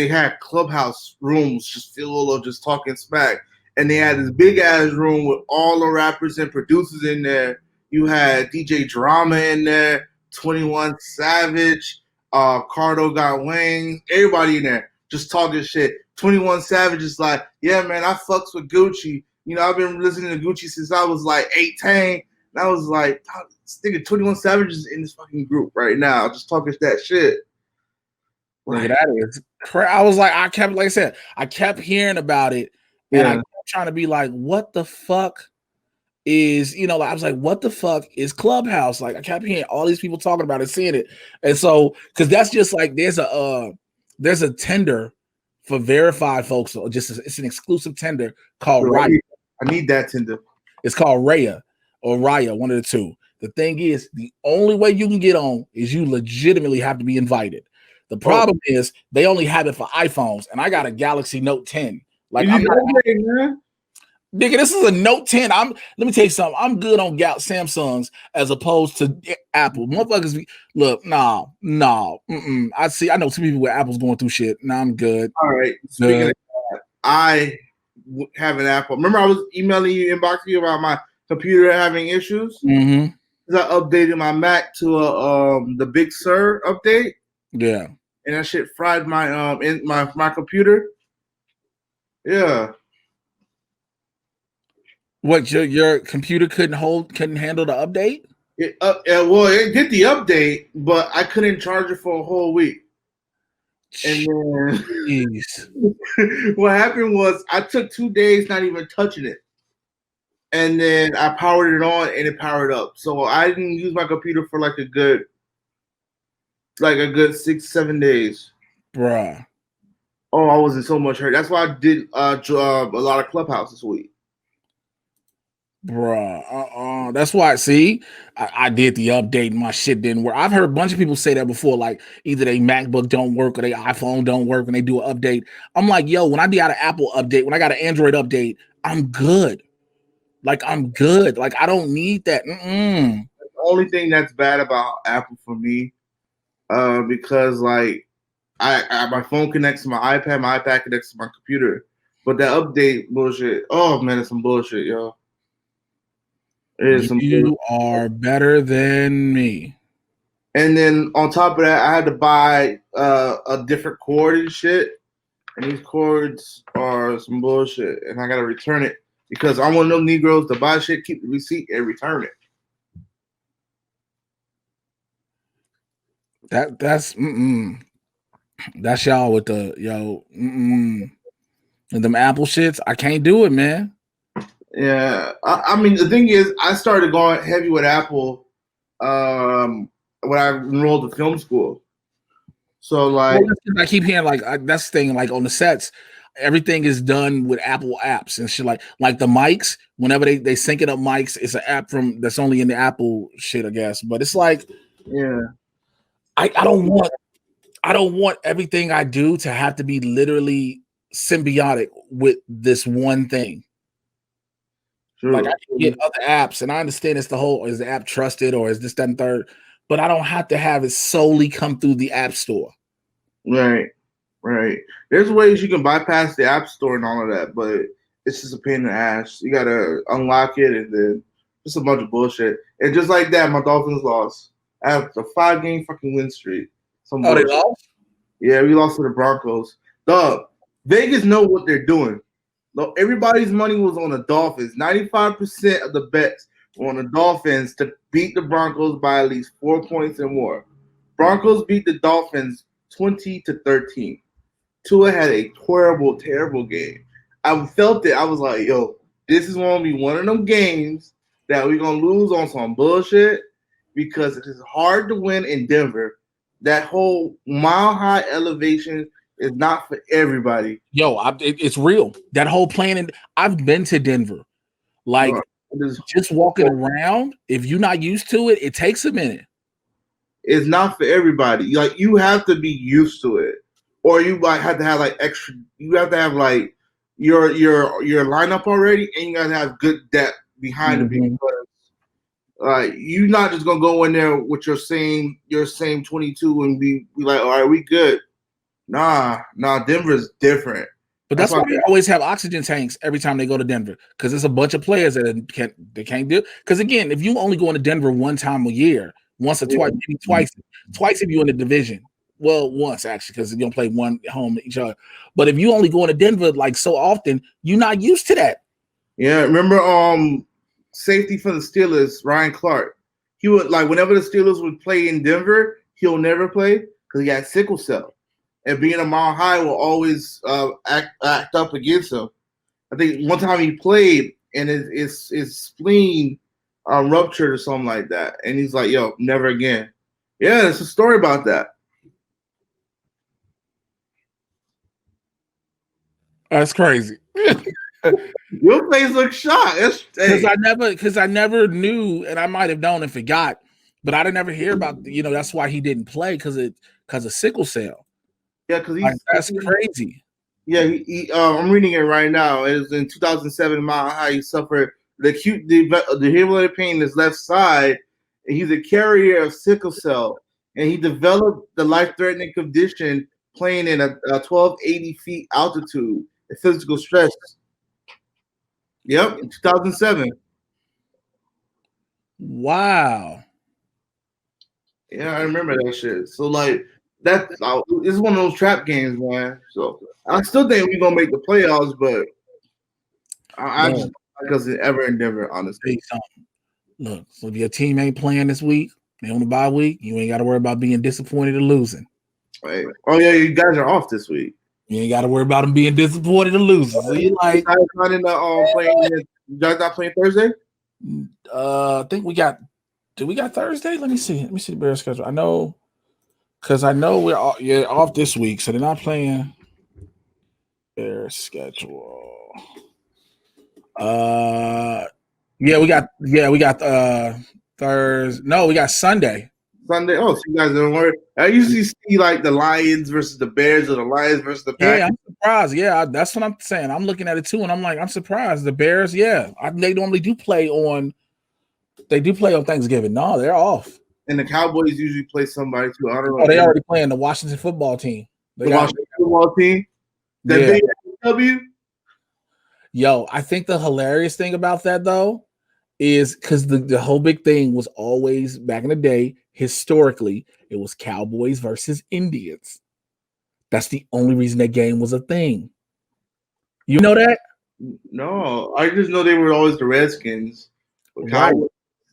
had clubhouse rooms just full of just talking smack, and they had this big ass room with all the rappers and producers in there. You had DJ Drama in there, 21 Savage, Cardo Got Wings, everybody in there just talking shit. 21 Savage is like, yeah, man, I fucks with Gucci. You know, I've been listening to Gucci since I was like 18. And I was like, this nigga 21 Savage is in this fucking group right now, just talking that shit. Like, that is crazy. I was like, like I said, I kept hearing about it, and I kept trying to be like, what the fuck is, you know, I was like, what the fuck is Clubhouse? Like, I kept hearing all these people talking about it, seeing it. And so, because that's just like, there's a tender for verified folks, or just it's an exclusive tender called Raya. I need that tender. It's called Raya or Raya, one of the two. The thing is, the only way you can get on is you legitimately have to be invited. The problem is they only have it for iPhones, and I got a Galaxy Note 10. Like, I'm not, man. Nigga, this is a Note 10. Let me tell you something. I'm good on Samsungs as opposed to Apple. Motherfuckers, look, no. I know some people where Apple's going through shit. Nah, I'm good. All right. Speaking of that, I have an Apple. Remember, I was emailing you, inboxing you about my computer having issues. Mm-hmm. I updated my Mac to the Big Sur update. Yeah. And that shit fried my my computer. Yeah. What, your computer couldn't handle the update? Well, it did the update, but I couldn't charge it for a whole week. And then what happened was I took 2 days not even touching it. And then I powered it on and it powered up. So I didn't use my computer for like a good 6-7 days. Bruh. Oh, I was in so much hurt. That's why I did a lot of Clubhouse this week. Bruh, that's why. See, I did the update and my shit didn't work. I've heard a bunch of people say that before, like either their MacBook don't work or their iPhone don't work when they do an update. I'm like, yo, when I got an Apple update, when I got an Android update, I'm good. Like, I'm good. Like, I don't need that. The only thing that's bad about Apple for me, because like I my phone connects to my iPad connects to my computer, but that update bullshit. Oh man, it's some bullshit, yo. You are better than me. And then on top of that, I had to buy a different cord and shit. And these cords are some bullshit. And I gotta return it because I'm one of them Negroes to buy shit, keep the receipt, and return it. That's y'all with the and them Apple shits. I can't do it, man. Yeah, I mean the thing is, I started going heavy with Apple when I enrolled to film school. So like, I keep hearing like that's the thing. Like on the sets, everything is done with Apple apps and shit. Like the mics, whenever they sync it up mics, it's an app that's only in the Apple shit, I guess. But it's like, yeah, I don't want everything I do to have to be literally symbiotic with this one thing. True. Like I can get other apps, and I understand it's is the app trusted or is this, that, and third, but I don't have to have it solely come through the app store. Right. There's ways you can bypass the app store and all of that, but it's just a pain in the ass. You gotta unlock it and then just a bunch of bullshit. And just like that, my Dolphins lost. I have a 5-game fucking win streak. They lost? Yeah, we lost to the Broncos. Dog, Vegas know what they're doing. No, everybody's money was on the Dolphins. 95% of the bets were on the Dolphins to beat the Broncos by at least 4 points and more. Broncos beat the Dolphins 20-13. Tua had a terrible, terrible game. I felt it. I was like, yo, this is going to be one of them games that we're going to lose on some bullshit because it is hard to win in Denver. That whole mile-high elevation is not for everybody. Yo, it's real. That whole planning. I've been to Denver. Like, just walking around, if you're not used to it, it takes a minute. It's not for everybody. Like, you have to be used to it. Or you might have to have like extra. You have to have like your lineup already, and you gotta have good depth behind the people. Like, you're not just gonna go in there with your same 22 and be like, all right, we good. Nah, Denver's different. But that's why they always have oxygen tanks every time they go to Denver, because there's a bunch of players that can't do. Because again, if you only go into Denver one time a year, once or twice, maybe twice if you're in the division. Well, once actually, because you're gonna play one home each other. But if you only go into Denver like so often, you're not used to that. Yeah, remember safety for the Steelers, Ryan Clark. He would like whenever the Steelers would play in Denver, he'll never play because he had sickle cell. And being a mile high will always act up against him. I think one time he played and his spleen ruptured or something like that. And he's like, yo, never again. Yeah, there's a story about that. That's crazy. Your face looks shocked. Because I never knew, and I might have known and forgot, but I didn't ever hear about, that's why he didn't play because of sickle cell. Yeah, because that's crazy. Yeah, I'm reading it right now. It was in 2007 Mile High. He suffered the acute defibrillated pain in his left side. And he's a carrier of sickle cell, and he developed the life-threatening condition playing in a 1280 feet altitude and physical stress. Yep, in 2007. Wow. Yeah, I remember that shit. So like this is one of those trap games, man. So I still think we're gonna make the playoffs, but I just because it's ever in Denver, honestly. Look, so if your team ain't playing this week, they on the bye week, you ain't got to worry about being disappointed or losing. Right. Oh yeah, you guys are off this week. You ain't got to worry about them being disappointed or losing. So you like, you guys not playing Thursday? I think we got. Do we got Thursday? Let me see. Let me see the Bears schedule. I know, because I know we're off this week, so they're not playing. Bears schedule. Yeah, we got Thursday. No, we got Sunday. Sunday. Oh, so you guys don't worry. I usually see like the Lions versus the Bears or the Lions versus the Packers. Yeah, I'm surprised. Yeah, that's what I'm saying. I'm looking at it too, and I'm like, I'm surprised. The Bears, yeah, they normally do play on. They do play on Thanksgiving. No, they're off. And the Cowboys usually play somebody too. I don't know. Oh, they already playing the Washington football team. The Washington football team. That W. Yo, I think the hilarious thing about that though is because the whole big thing was always back in the day. Historically, it was Cowboys versus Indians. That's the only reason that game was a thing. You know that? No, I just know they were always the Redskins. Cowboys,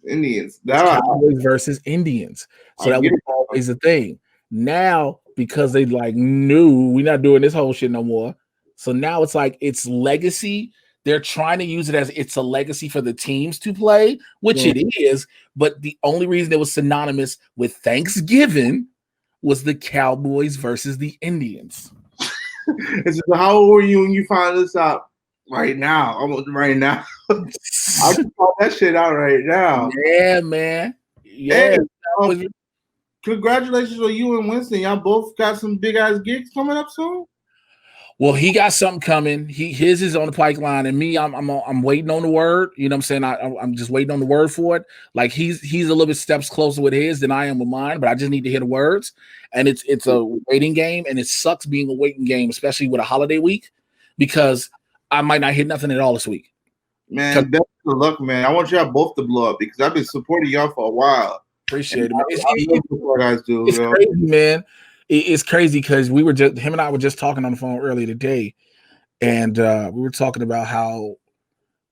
Indians. Cowboys versus Indians. So that was always a thing. Now, because they knew we're not doing this whole shit no more. So now it's like it's legacy. They're trying to use it as it's a legacy for the teams to play, which it is. But the only reason it was synonymous with Thanksgiving was the Cowboys versus the Indians. So how old were you when you found this out? Right now, almost right now. I can call that shit out right now. Yeah, man. Yeah. Hey, congratulations on you and Winston. Y'all both got some big ass gigs coming up soon. Well, he got something coming. His is on the pipeline, and me, I'm waiting on the word. You know what I'm saying? I'm just waiting on the word for it. Like he's a little bit steps closer with his than I am with mine, but I just need to hear the words. And it's a waiting game, and it sucks being a waiting game, especially with a holiday week, because I might not hit nothing at all this week. Man, best of luck, man. I want y'all both to blow up because I've been supporting y'all for a while. Appreciate it, man. It's crazy, man. It's crazy because him and I were just talking on the phone earlier today, and we were talking about how,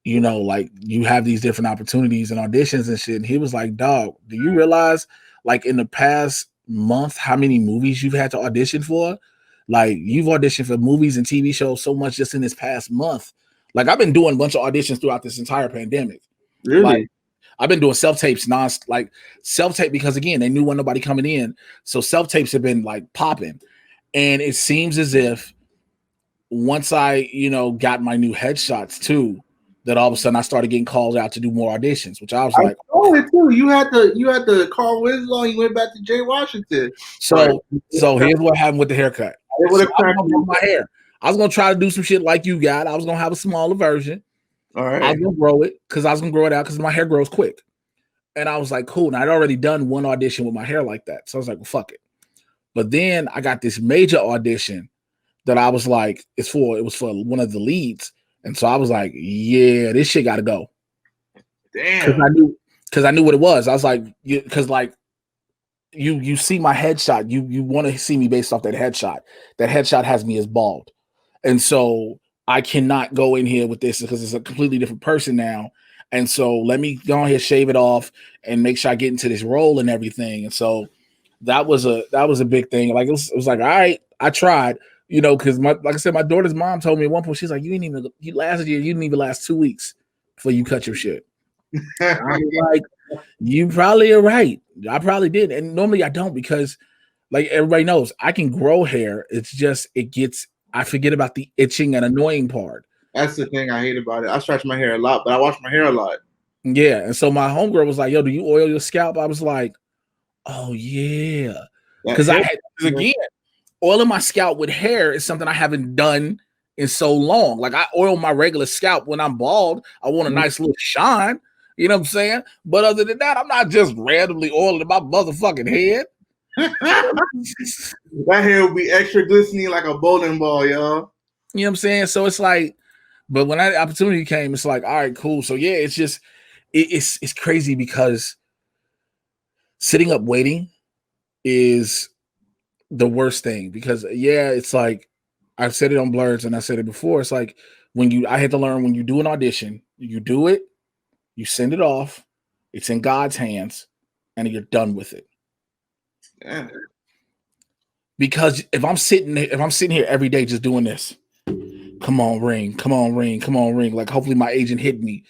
like you have these different opportunities and auditions and shit. And he was like, "Dog, do you realize, like in the past month, how many movies you've had to audition for? Like you've auditioned for movies and TV shows so much just in this past month. Like I've been doing a bunch of auditions throughout this entire pandemic. Really? Like, I've been doing self-tapes self-tape because again, they knew when nobody coming in. So self-tapes have been like popping. And it seems as if once I, got my new headshots too, that all of a sudden I started getting called out to do more auditions, which I was like, oh, it too. You had the Carl Winslow, you went back to Jay Washington. So here's what happened with the haircut. So I was my hair. I was gonna try to do some shit like you got. I was gonna have a smaller version. All right. I was gonna grow it because I was gonna grow it out because my hair grows quick. And I was like, cool. And I'd already done one audition with my hair like that. So I was like, well, fuck it. But then I got this major audition that I was like, it was for one of the leads. And so I was like, yeah, this shit gotta go. Damn. Because I knew what it was. I was like, because like you see my headshot, you want to see me based off that headshot. That headshot has me as bald. And so I cannot go in here with this because it's a completely different person now. And so let me go ahead, shave it off, and make sure I get into this role and everything. And so that was a big thing. Like it was like, all right, I tried, because like I said, my daughter's mom told me at one point, she's like, you last year, you didn't even last 2 weeks before you cut your shit. I was like, you probably are right. I probably did. And normally I don't, because like everybody knows, I can grow hair. It's just I forget about the itching and annoying part. That's the thing I hate about it. I stretch my hair a lot, but I wash my hair a lot. Yeah. And so my homegirl was like, yo, do you oil your scalp? I was like, oh yeah. Because again, oiling my scalp with hair is something I haven't done in so long. Like I oil my regular scalp when I'm bald. I want a nice little shine. You know what I'm saying? But other than that, I'm not just randomly oiling my motherfucking head. That hair will be extra glistening like a bowling ball, y'all. You know what I'm saying? So it's like, but when that opportunity came, it's like, all right, cool. So yeah, it's just it's crazy because sitting up waiting is the worst thing, because yeah, it's like I've said it on Blurs and I said it before. It's like I had to learn, when you do an audition, you do it, you send it off, it's in God's hands, and you're done with it. Yeah. Because if I'm sitting here every day just doing this, come on, ring, come on, ring, come on, ring, like hopefully my agent hit me.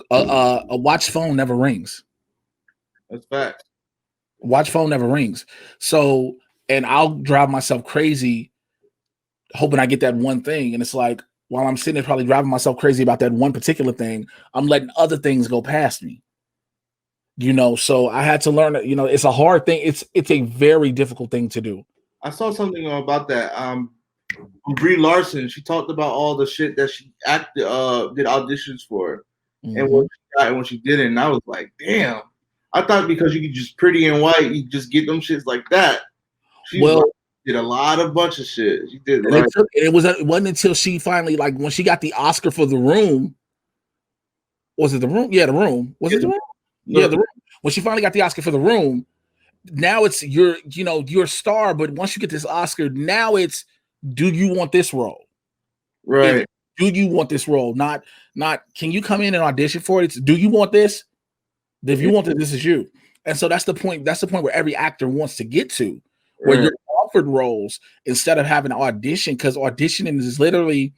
A watch phone never rings. That's fact. Watch phone never rings. So, and I'll drive myself crazy hoping I get that one thing. And it's like, while I'm sitting there probably driving myself crazy about that one particular thing, I'm letting other things go past me. So I had to learn that, it's a hard thing. It's a very difficult thing to do. I saw something about that. Brie Larson, she talked about all the shit that she did auditions for, and what she got and what she didn't. And I was like, damn. I thought because you could just pretty and white, you just get them shits like that. She did a bunch of shit. She did. And it wasn't until she finally, like, when she got the Oscar for The Room. Was it The Room? Yeah, The Room. Was it The Room? Yeah, The Room. When she finally got the Oscar for The Room, now it's you're a star, but once you get this Oscar, now it's, do you want this role? Right. And do you want this role? Not can you come in and audition for it? It's, do you want this? If you want it, this is you. And so that's the point. That's the point where every actor wants to get to, where you're offered roles instead of having an audition, because auditioning is literally,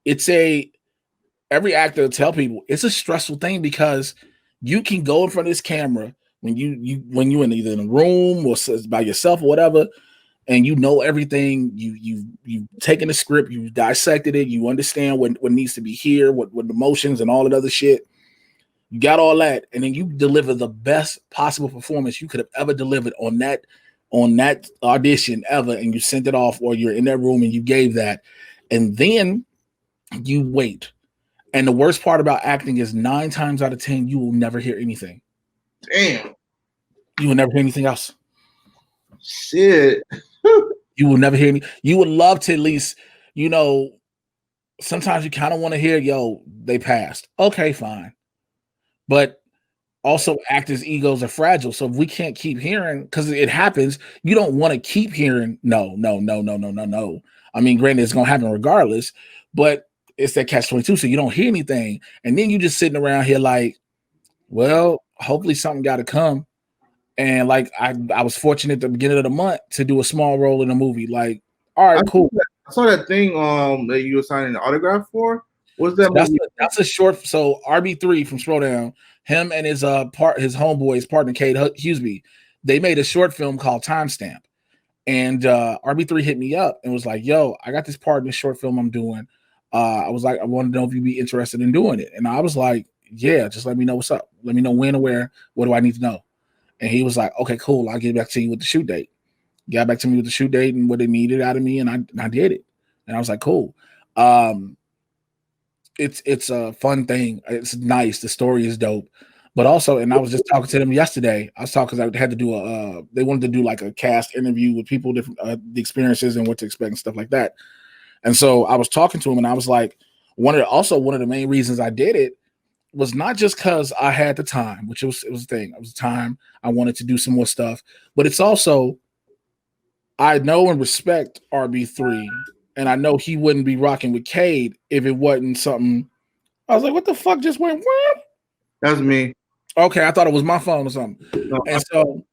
every actor will tell people it's a stressful thing, because you can go in front of this camera when you in either in a room or by yourself or whatever, and everything. You've taken the script, you dissected it, you understand what needs to be here, what emotions and all that other shit. You got all that, and then you deliver the best possible performance you could have ever delivered on that audition ever, and you sent it off, or you're in that room and you gave that, and then you wait. And the worst part about acting is 9 times out of 10, you will never hear anything. Damn. You will never hear anything else. Shit. You will never hear any. You would love to at least, sometimes you kind of want to hear, yo, they passed. Okay, fine. But also, actors' egos are fragile. So if we can't keep hearing, because it happens, you don't want to keep hearing, no. I mean, granted, it's going to happen regardless, but it's that catch-22. So you don't hear anything. And then you just sitting around here like, well, hopefully something got to come. And like, I was fortunate at the beginning of the month to do a small role in a movie. Like, all right, cool. I saw that thing that you were signing an autograph for. What's that movie? That's a short. So RB3 from Throwdown, him and his homeboy, his partner Kate Huseby, they made a short film called Timestamp. And RB3 hit me up and was like, yo, I got this part in this short film I'm doing. I was like, I wanted to know if you'd be interested in doing it. And I was like, yeah, just let me know what's up. Let me know when and where. What do I need to know? And he was like, okay, cool. I'll get back to you with the shoot date. Got back to me with the shoot date and what they needed out of me. And I did it. And I was like, cool. It's a fun thing. It's nice. The story is dope. But also, and I was just talking to them yesterday. I was talking because I had to do they wanted to do like a cast interview with people, different the experiences and what to expect and stuff like that. And so I was talking to him, and I was like, one of the main reasons I did it was not just because I had the time, which it was a thing. It was time I wanted to do some more stuff, but it's also I know and respect RB3, and I know he wouldn't be rocking with Cade if it wasn't something. I was like, what the fuck just went? What? That's me. Okay, I thought it was my phone or something. No, and so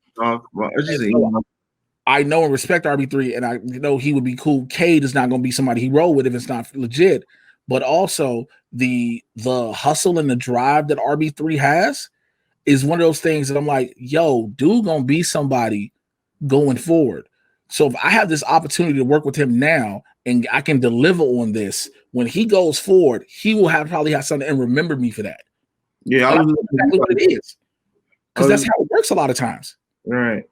I know and respect RB3, and I know he would be cool. Cade is not going to be somebody he roll with if it's not legit. But also the hustle and the drive that RB3 has is one of those things that I'm like, yo, dude gonna be somebody going forward. So if I have this opportunity to work with him now and I can deliver on this, when he goes forward, he will probably have something and remember me for that. Yeah, I know exactly what it is. Because that's how it works a lot of times. Right.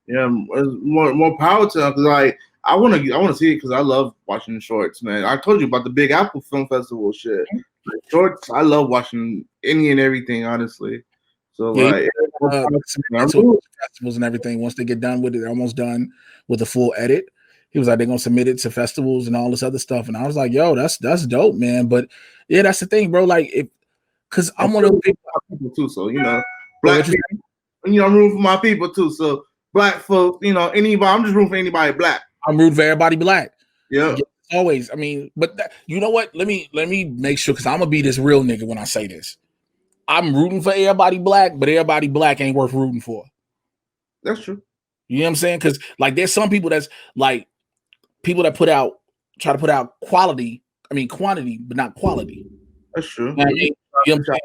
Yeah, more power to him, because I want to see it because I love watching shorts, man. I told you about the Big Apple Film Festival shit. Like, shorts, I love watching any and everything, honestly. So yeah, festivals and everything. Once they get done with it, they're almost done with the full edit. He was like, they're gonna submit it to festivals and all this other stuff. And I was like, yo, that's dope, man. But yeah, that's the thing, bro. Like, because I'm one of those people too. So black people, I'm rooting for my people too. So black folks, anybody. I'm just rooting for anybody black. I'm rooting for everybody black. Yeah. Always. I mean, but you know what? Let me make sure, because I'm gonna be this real nigga when I say this. I'm rooting for everybody black, but everybody black ain't worth rooting for. That's true. You know what I'm saying? Because like there's some people that's like people that try to put out quality. I mean quantity, but not quality. That's true. You know what I mean? You know what I'm saying?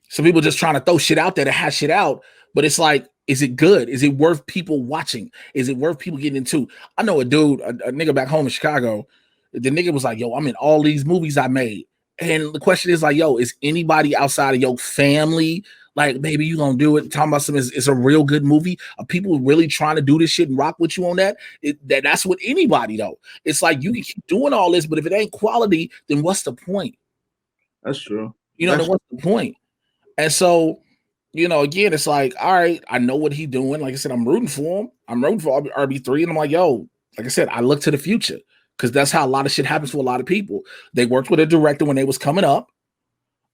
Some people just trying to throw shit out there to hash shit out, but it's like, is it good? Is it worth people watching? Is it worth people getting into? I know a dude, a nigga back home in Chicago. The nigga was like, yo, I'm in all these movies I made. And the question is like, yo, is anybody outside of your family like, maybe you gonna do it? Talking about something, it's a real good movie. Are people really trying to do this shit and rock with you on that? That's with anybody though. It's like you can keep doing all this, but if it ain't quality, then what's the point? That's true. Then what's the point? And so, again, it's like, all right, I know what he's doing. Like I said, I'm rooting for him. I'm rooting for RB3, and I'm like, yo, like I said, I look to the future. Because that's how a lot of shit happens for a lot of people. They worked with a director when they was coming up.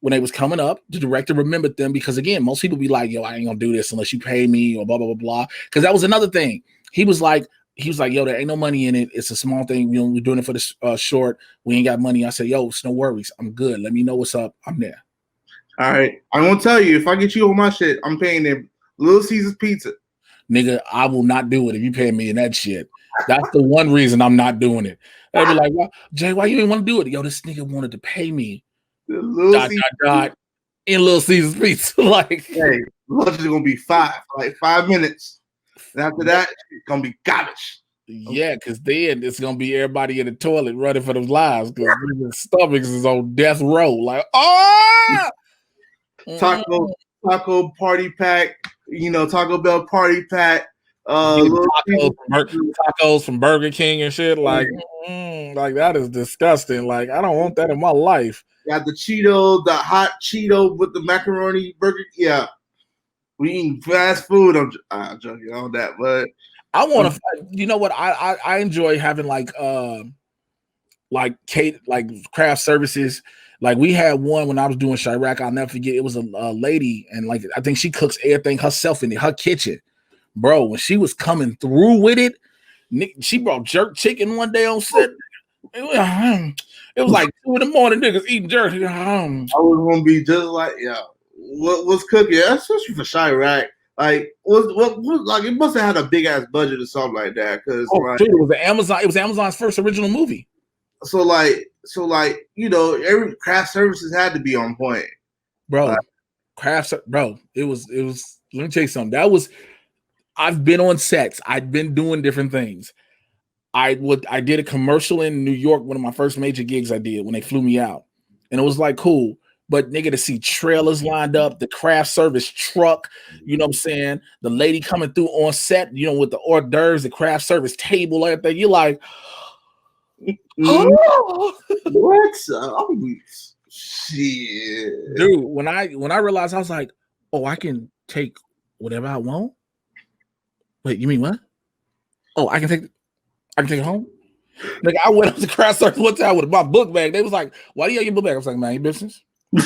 The director remembered them because, again, most people be like, yo, I ain't gonna do this unless you pay me or blah, blah, blah, blah. Because that was another thing. He was like, yo, there ain't no money in it. It's a small thing. We're doing it for the short. We ain't got money. I said, yo, it's no worries. I'm good. Let me know what's up. I'm there. All right. I'm gonna tell you, if I get you on my shit, I'm paying them Little Caesars pizza. Nigga, I will not do it if you pay me in that shit. That's the one reason I'm not doing it. They'd be like, well, Jay, why you didn't want to do it? Yo, this nigga wanted to pay me. In Little Caesars pizza. Like, hey, lunch is gonna be 5 minutes. And after that, it's gonna be garbage. Yeah, because then it's gonna be everybody in the toilet running for their lives because their stomachs is on death row. Like, oh, taco party pack, Taco Bell party pack. Tacos from Burger King and shit. Like, like that is disgusting. Like, I don't want that in my life. Got the hot Cheeto with the macaroni burger. Yeah, we eating fast food. I'm joking on that, but I want to. You know what? I enjoy having like craft services. Like we had one when I was doing Chirac. I'll never forget. It was a lady, and like I think she cooks everything herself in her kitchen. Bro, when she was coming through with it, she brought jerk chicken one day on set. It was like 2 in the morning, niggas eating jerk. I was gonna be just like, what was cooking, especially for Chirac. Like, what like it must have had a big ass budget or something like that. Because it was Amazon. It was Amazon's first original movie. So every craft services had to be on point, bro. It was. Let me tell you something. I've been on sets. I've been doing different things. I did a commercial in New York, one of my first major gigs I did when they flew me out. And it was like cool. But nigga, to see trailers lined up, the craft service truck, you know what I'm saying? The lady coming through on set, with the hors d'oeuvres, the craft service table, everything. You're like, oh, what? Oh, shit. Dude, when I realized, I was like, Oh, I can take whatever I want. Wait, you mean what? Oh, I can take it home. Like I went up to craft service one time with my book bag. They was like, "Why do you have your book bag?" I was like, "Man, your business." This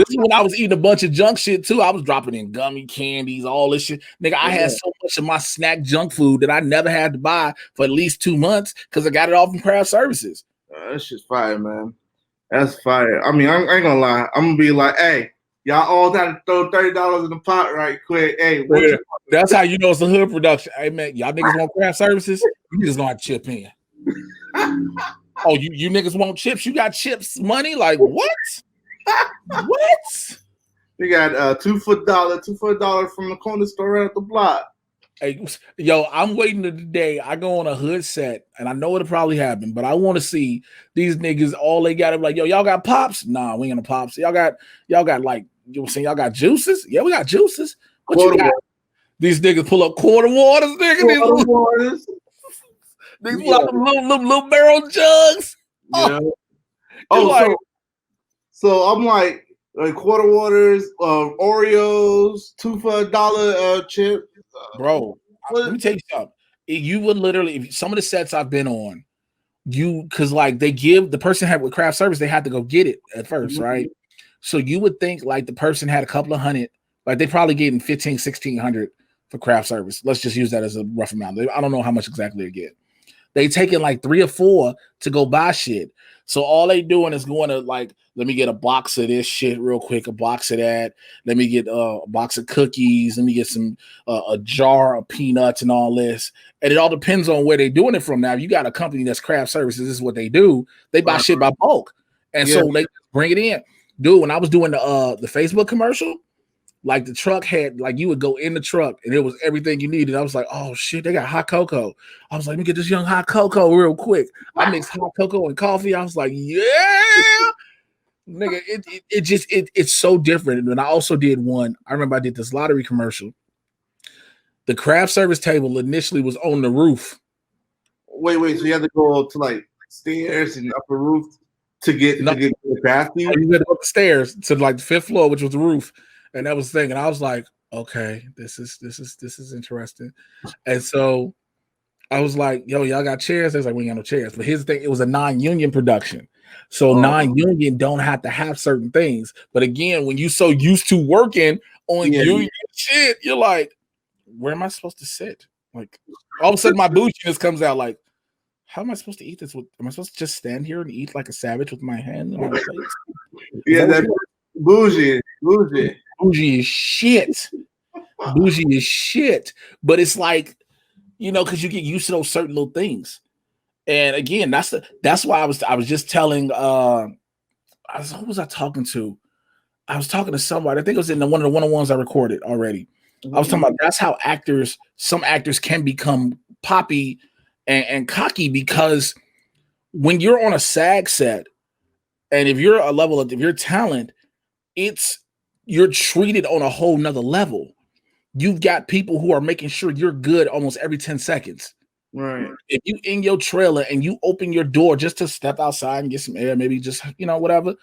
is when I was eating a bunch of junk shit too. I was dropping in gummy candies, all this shit. Nigga, I had so much of my snack junk food that I never had to buy for at least 2 months because I got it all from craft services. That shit's fire, man. That's fire. I mean, I ain't gonna lie. I'm gonna be like, hey, y'all all got to throw $30 in the pot right quick. Hey, that's how you know it's a hood production. Hey man, y'all niggas want craft services? You niggas gonna have to chip in. Oh, you niggas want chips? You got chips money? Like what? What? We got $2 for $1 from the corner store right at the block. Hey, yo, I'm waiting to the day I go on a hood set, and I know it'll probably happen, but I want to see these niggas. All they got is like, yo, y'all got pops? Nah, we ain't gonna pops. Y'all got like, you know what I'm saying? Y'all got juices? Yeah, we got juices. What quarter you got? Water. These niggas pull up quarter waters, nigga. Quarter waters. Niggas pull out them little barrel jugs. Yeah. Oh, like, so I'm like quarter waters, Oreos, $2 for $1 chip. Bro, let me tell you something. You would literally, if some of the sets I've been on, because like they give the person had with craft service, they had to go get it at first, right? So you would think like the person had a couple of hundred, like they probably getting 15, 1600 for craft service. Let's just use that as a rough amount. I don't know how much exactly they get. They taking like 3 or 4 to go buy shit. So all they doing is going to like, let me get a box of this shit real quick, a box of that. Let me get a box of cookies. Let me get some a jar of peanuts and all this. And it all depends on where they're doing it from. Now, if you got a company that's craft services, this is what they do. They buy shit by bulk, and so they bring it in. Dude, when I was doing the Facebook commercial, like the truck had, like you would go in the truck and it was everything you needed. I was like, oh shit, they got hot cocoa. I was like, let me get this young hot cocoa real quick. I mixed hot cocoa and coffee. I was like, yeah, nigga, it's so different. And I also did one. I remember I did this lottery commercial. The craft service table initially was on the roof. Wait, so you had to go up to like stairs and upper roof to get the craft? You had to go up the stairs to like the 5th floor, which was the roof. And that was the thing. And I was like, okay, this is interesting. And so I was like, yo, y'all got chairs? They was like, we ain't got no chairs. But here's the thing, it was a non-union production. So non-union don't have to have certain things. But again, when you so used to working on union shit, you're like, where am I supposed to sit? Like all of a sudden my bouginess comes out like, how am I supposed to eat this? Am I supposed to just stand here and eat like a savage with my hand in my face? Yeah, that bougie. Bougie is shit. Bougie is shit. But it's like, you know, because you get used to those certain little things. And again, that's why I was just telling who was I talking to? I was talking to somebody. I think it was in one of the one-on-ones I recorded already. I was talking about that's how some actors can become poppy and cocky, because when you're on a SAG set, and if you're if you're talent, you're treated on a whole nother level. You've got people who are making sure you're good almost every 10 seconds. Right. If you in your trailer and you open your door just to step outside and get some air, maybe just, whatever,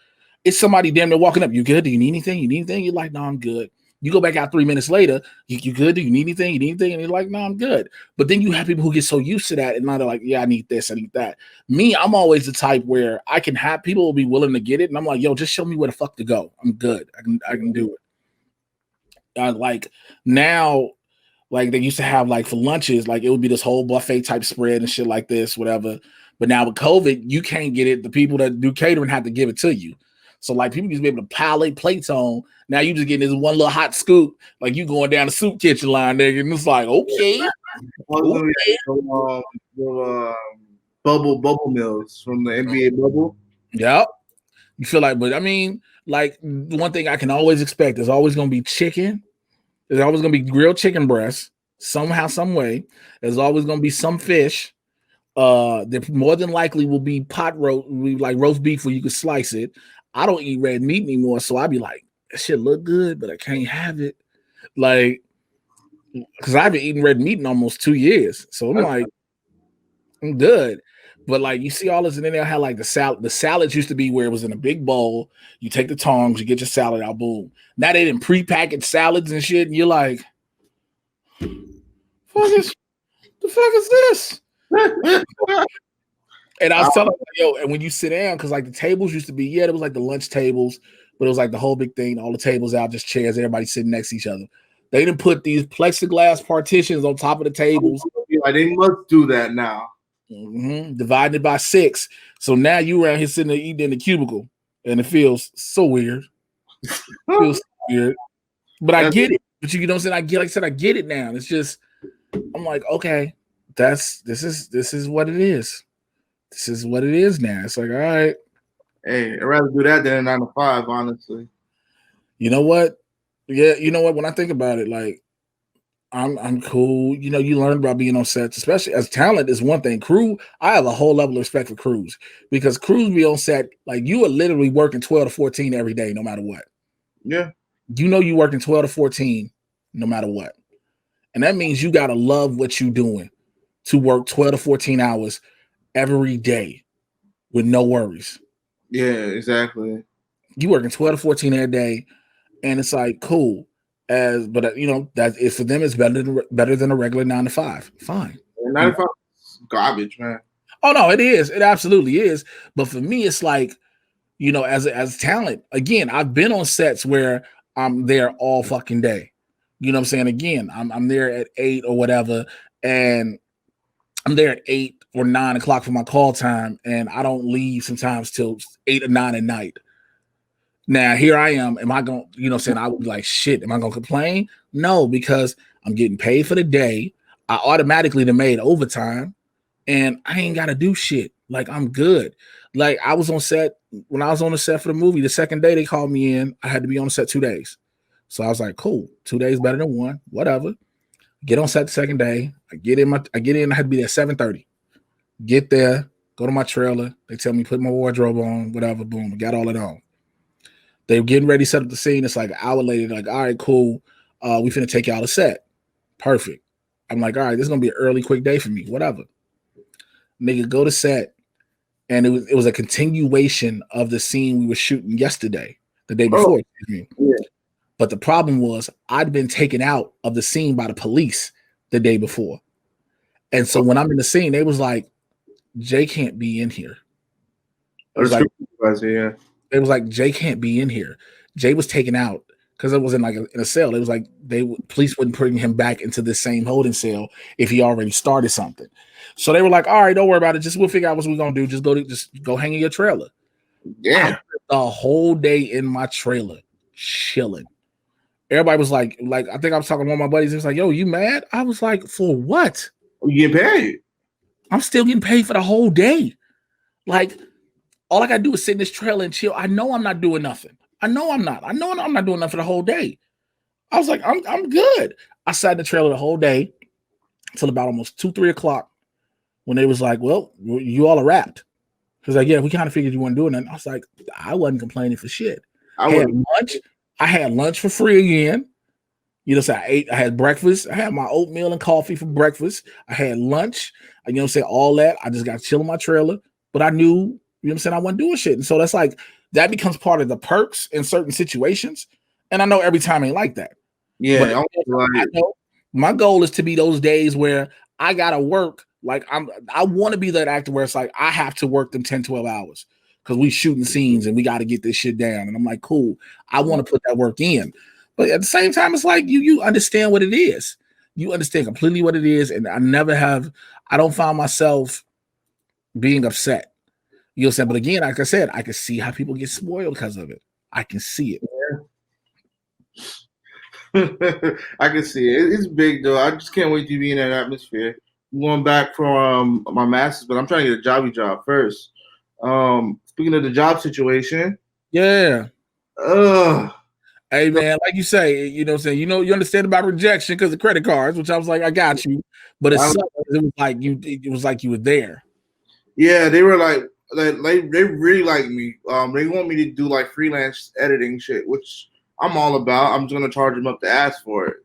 it's somebody damn near walking up. You good? Do you need anything? You're like, no, I'm good. You go back out 3 minutes later. You good? Do you need anything? And you're like, no, I'm good. But then you have people who get so used to that, and now they're like, yeah, I need this, I need that. Me, I'm always the type where I can have people will be willing to get it, and I'm like, yo, just show me where the fuck to go. I'm good. I can do it. Like now, like they used to have like for lunches, like it would be this whole buffet type spread and shit like this, whatever. But now with COVID, you can't get it. The people that do catering have to give it to you. So like people used to be able to pile their plates on. Now you just getting this one little hot scoop, like you going down the soup kitchen line, nigga, and it's like, okay. Bubble mills from the NBA bubble. Yep. You feel like, but I mean, like one thing I can always expect, there's always going to be chicken. There's always going to be grilled chicken breast somehow, some way. There's always going to be some fish. There more than likely will be roast beef where you can slice it. I don't eat red meat anymore, so I'd be like, that shit look good, but I can't have it. Like, because I've been eating red meat in almost 2 years. So I'm like, I'm good. But like you see all this, and then they had like the salad. The salads used to be where it was in a big bowl. You take the tongs, you get your salad out, boom. Now they didn't prepackaged salads and shit, and you're like, the fuck is this? And I was telling them, yo, and when you sit down, because like the tables used to be, it was like the lunch tables, but it was like the whole big thing, all the tables out, just chairs, everybody sitting next to each other. They didn't put these plexiglass partitions on top of the tables. Like they must do that now. Divided by 6. So now you around here sitting there eating in the cubicle, and it feels so weird. Feels so weird. But I get it. But you know what I'm saying? I get it now. It's just, I'm like, okay, this is what it is. This is what it is now. It's like, all right. Hey, I'd rather do that than a 9 to 5, honestly. You know what? Yeah, you know what? When I think about it, like, I'm cool. You know, you learn about being on sets, especially as talent is one thing. Crew, I have a whole level of respect for crews because crews be on set, like you are literally working 12 to 14 every day, no matter what. Yeah. You know, you working 12 to 14, no matter what. And that means you got to love what you're doing to work 12 to 14 hours every day with no worries. Yeah, exactly. You working 12 to 14 every day, and it's like cool. But you know that is for them, it's better than a regular 9 to 5. Fine. 9 to 5 is garbage, man. Oh no, it is. It absolutely is. But for me, it's like, you know, as talent, again, I've been on sets where I'm there all fucking day. You know what I'm saying? Again, I'm there at 8 or whatever, and I'm there at 8 or 9 o'clock for my call time, and I don't leave sometimes till 8 or 9 at night. Now, here I am. Am I going to, you know what I'm saying? I would be like, shit, am I going to complain? No, because I'm getting paid for the day. I automatically made overtime, and I ain't got to do shit. Like, I'm good. Like, I was on set, when I was on the set for the movie, the second day they called me in, I had to be on the set 2 days. So I was like, cool, 2 days better than 1, whatever. Get on set the second day. I get in, I had to be there at 7:30. Get there, go to my trailer. They tell me put my wardrobe on, whatever, boom, got all it on. They were getting ready to set up the scene. It's like an hour later, like, all right, cool. We finna take you out of set. Perfect. I'm like, all right, this is gonna be an early, quick day for me, whatever. Nigga, go to set. And it was a continuation of the scene we were shooting yesterday, the day before. Yeah. But the problem was I'd been taken out of the scene by the police the day before. And so when I'm in the scene, they was like, Jay can't be in here. It was like Jay can't be in here. Jay was taken out because it was in a cell. It was like police wouldn't bring him back into the same holding cell if he already started something. So they were like, all right, don't worry about it. We'll figure out what we're gonna do. Just go hang in your trailer. Yeah. The whole day in my trailer, chilling. Everybody was like, I think I was talking to one of my buddies. He was like, yo, you mad? I was like, for what? You get paid. I'm still getting paid for the whole day. Like, all I gotta do is sit in this trailer and chill. I know I'm not doing nothing. I know I'm not doing nothing for the whole day. I was like, I'm good. I sat in the trailer the whole day until about almost 2-3 o'clock when they was like, well, you all are wrapped. He was like, yeah, we kind of figured you weren't doing that. I was like, I wasn't complaining for shit. I had lunch for free again. You know, so I had breakfast. I had my oatmeal and coffee for breakfast. I had lunch. You know what I'm saying? All that. I just got to chill in my trailer. But I knew, you know what I'm saying, I wasn't doing shit. And so that's like, that becomes part of the perks in certain situations. And I know every time ain't like that. Yeah. I know my goal is to be those days where I got to work. Like I want to be that actor where it's like, I have to work them 10, 12 hours because we shooting scenes and we got to get this shit down. And I'm like, cool. I want to put that work in. But at the same time, it's like you understand what it is. You understand completely what it is. And I don't find myself being upset. You know what I'm saying? But again, like I said, I can see how people get spoiled because of it. I can see it. I can see it. It's big though. I just can't wait to be in that atmosphere. I'm going back from my master's, but I'm trying to get a job first. Speaking of the job situation. Yeah. Hey man, like you say, you know what I'm saying? You know, you understand about rejection because of credit cards, which I was like, I got you. But it was like you were there. Yeah, they were like they really like me. They want me to do like freelance editing shit, which I'm all about. I'm just gonna charge them up the ass for it.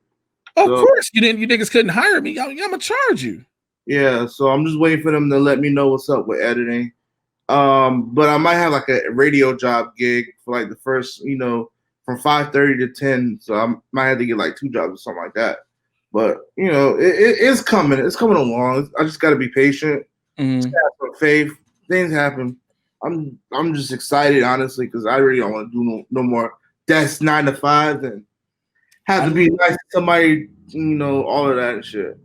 Of course, you niggas couldn't hire me. I'm gonna charge you. Yeah, so I'm just waiting for them to let me know what's up with editing. But I might have like a radio job gig for like the first, from 5:30 to 10. So I might have to get like 2 jobs or something like that. But it's coming. It's coming along. I just got to be patient. Just have some faith. Things happen. I'm just excited, honestly, because I really don't want to do no more desk 9 to 5 and have to be nice to somebody, all of that shit.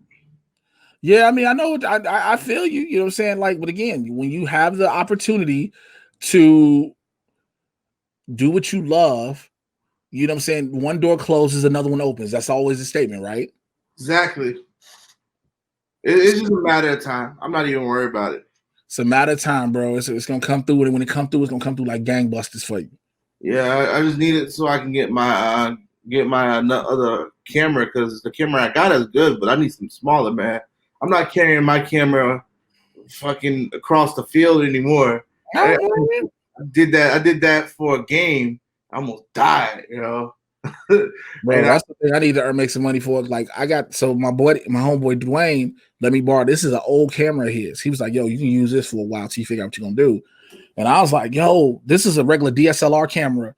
Yeah, I mean, I know. I feel you. You know what I'm saying? Like, but again, when you have the opportunity to do what you love, you know what I'm saying? One door closes, another one opens. That's always a statement, right? Exactly. It's just a matter of time. I'm not even worried about it. It's a matter of time, bro. It's gonna come through, and when it comes through, it's gonna come through like gangbusters for you. Yeah, I just need it so I can get my other camera, because the camera I got is good, but I need some smaller, man. I'm not carrying my camera fucking across the field anymore. I did that for a game. I almost died, Bro, that's the thing I need to make some money for. Like, my homeboy Dwayne let me borrow. This is an old camera of his. He was like, yo, you can use this for a while till you figure out what you're gonna do. And I was like, yo, this is a regular DSLR camera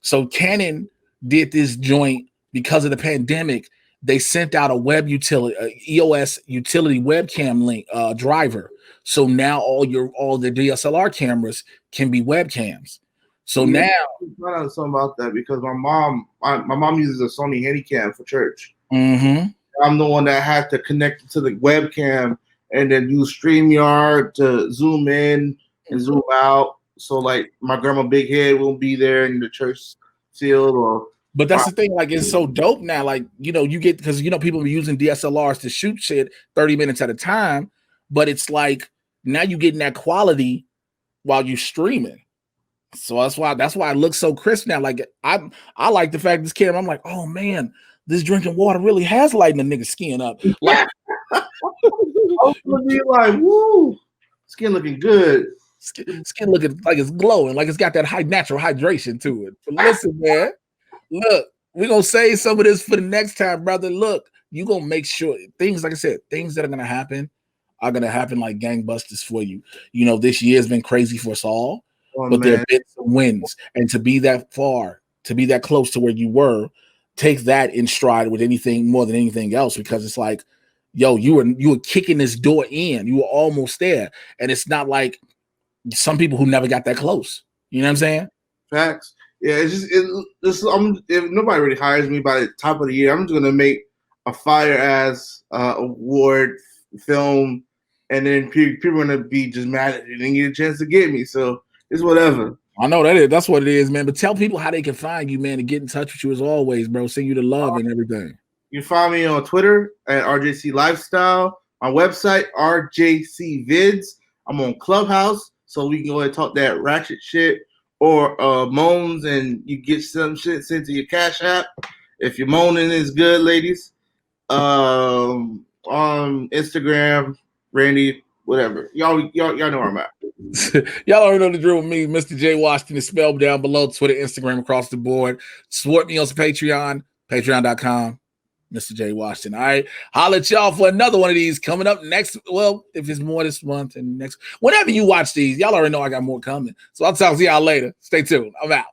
so Canon did this joint because of the pandemic. They sent out a web utility, EOS utility webcam link driver. So now all the DSLR cameras can be webcams. So now I found out something about that because my mom uses a Sony Handycam for church. Mm-hmm. I'm the one that had to connect it to the webcam and then use StreamYard to zoom in and zoom out. So like my grandma big head won't be there in the church field But that's the thing, like it's so dope now. Like, you get, because people are using DSLRs to shoot shit 30 minutes at a time, but it's like now you getting that quality while you streaming. So that's why it looks so crisp now. Like I like the fact this camera, I'm like, oh man, this drinking water really has lightened the nigga's skin up. Like I was gonna be like, woo, skin looking good. Skin looking like it's glowing, like it's got that natural hydration to it. But listen, man, look, we're gonna save some of this for the next time, brother. Look, you gonna make sure things, like I said, things that are gonna happen are gonna happen like gangbusters for you. This year has been crazy for us all, but there have been some wins, and to be that far, to be that close to where you were, take that in stride with anything more than anything else, because it's like, yo, you were kicking this door in, you were almost there, and it's not like some people who never got that close. You know what I'm saying? Facts. Yeah, it's just if nobody really hires me by the top of the year, I'm just gonna make a fire ass award film, and then people are gonna be just mad at you. They didn't get a chance to get me, so it's whatever. I know that's what it is, man. But tell people how they can find you, man, and get in touch with you as always, bro. Send you the love and everything. You can find me on Twitter at RJC Lifestyle. My website, RJC Vids. I'm on Clubhouse, so we can go ahead and talk that ratchet shit or moans, and you get some shit sent to your Cash App. If your moaning is good, ladies. On Instagram, Randy, whatever. Y'all know where I'm at. Y'all already know the drill with me, Mr. J Washington, is spelled down below, Twitter, Instagram, across the board. Support me on Patreon, patreon.com. Mr. J Washington. All right. Holla at y'all for another one of these coming up next. Well, if it's more this month and next, whenever you watch these, y'all already know I got more coming. So I'll talk to y'all later. Stay tuned. I'm out.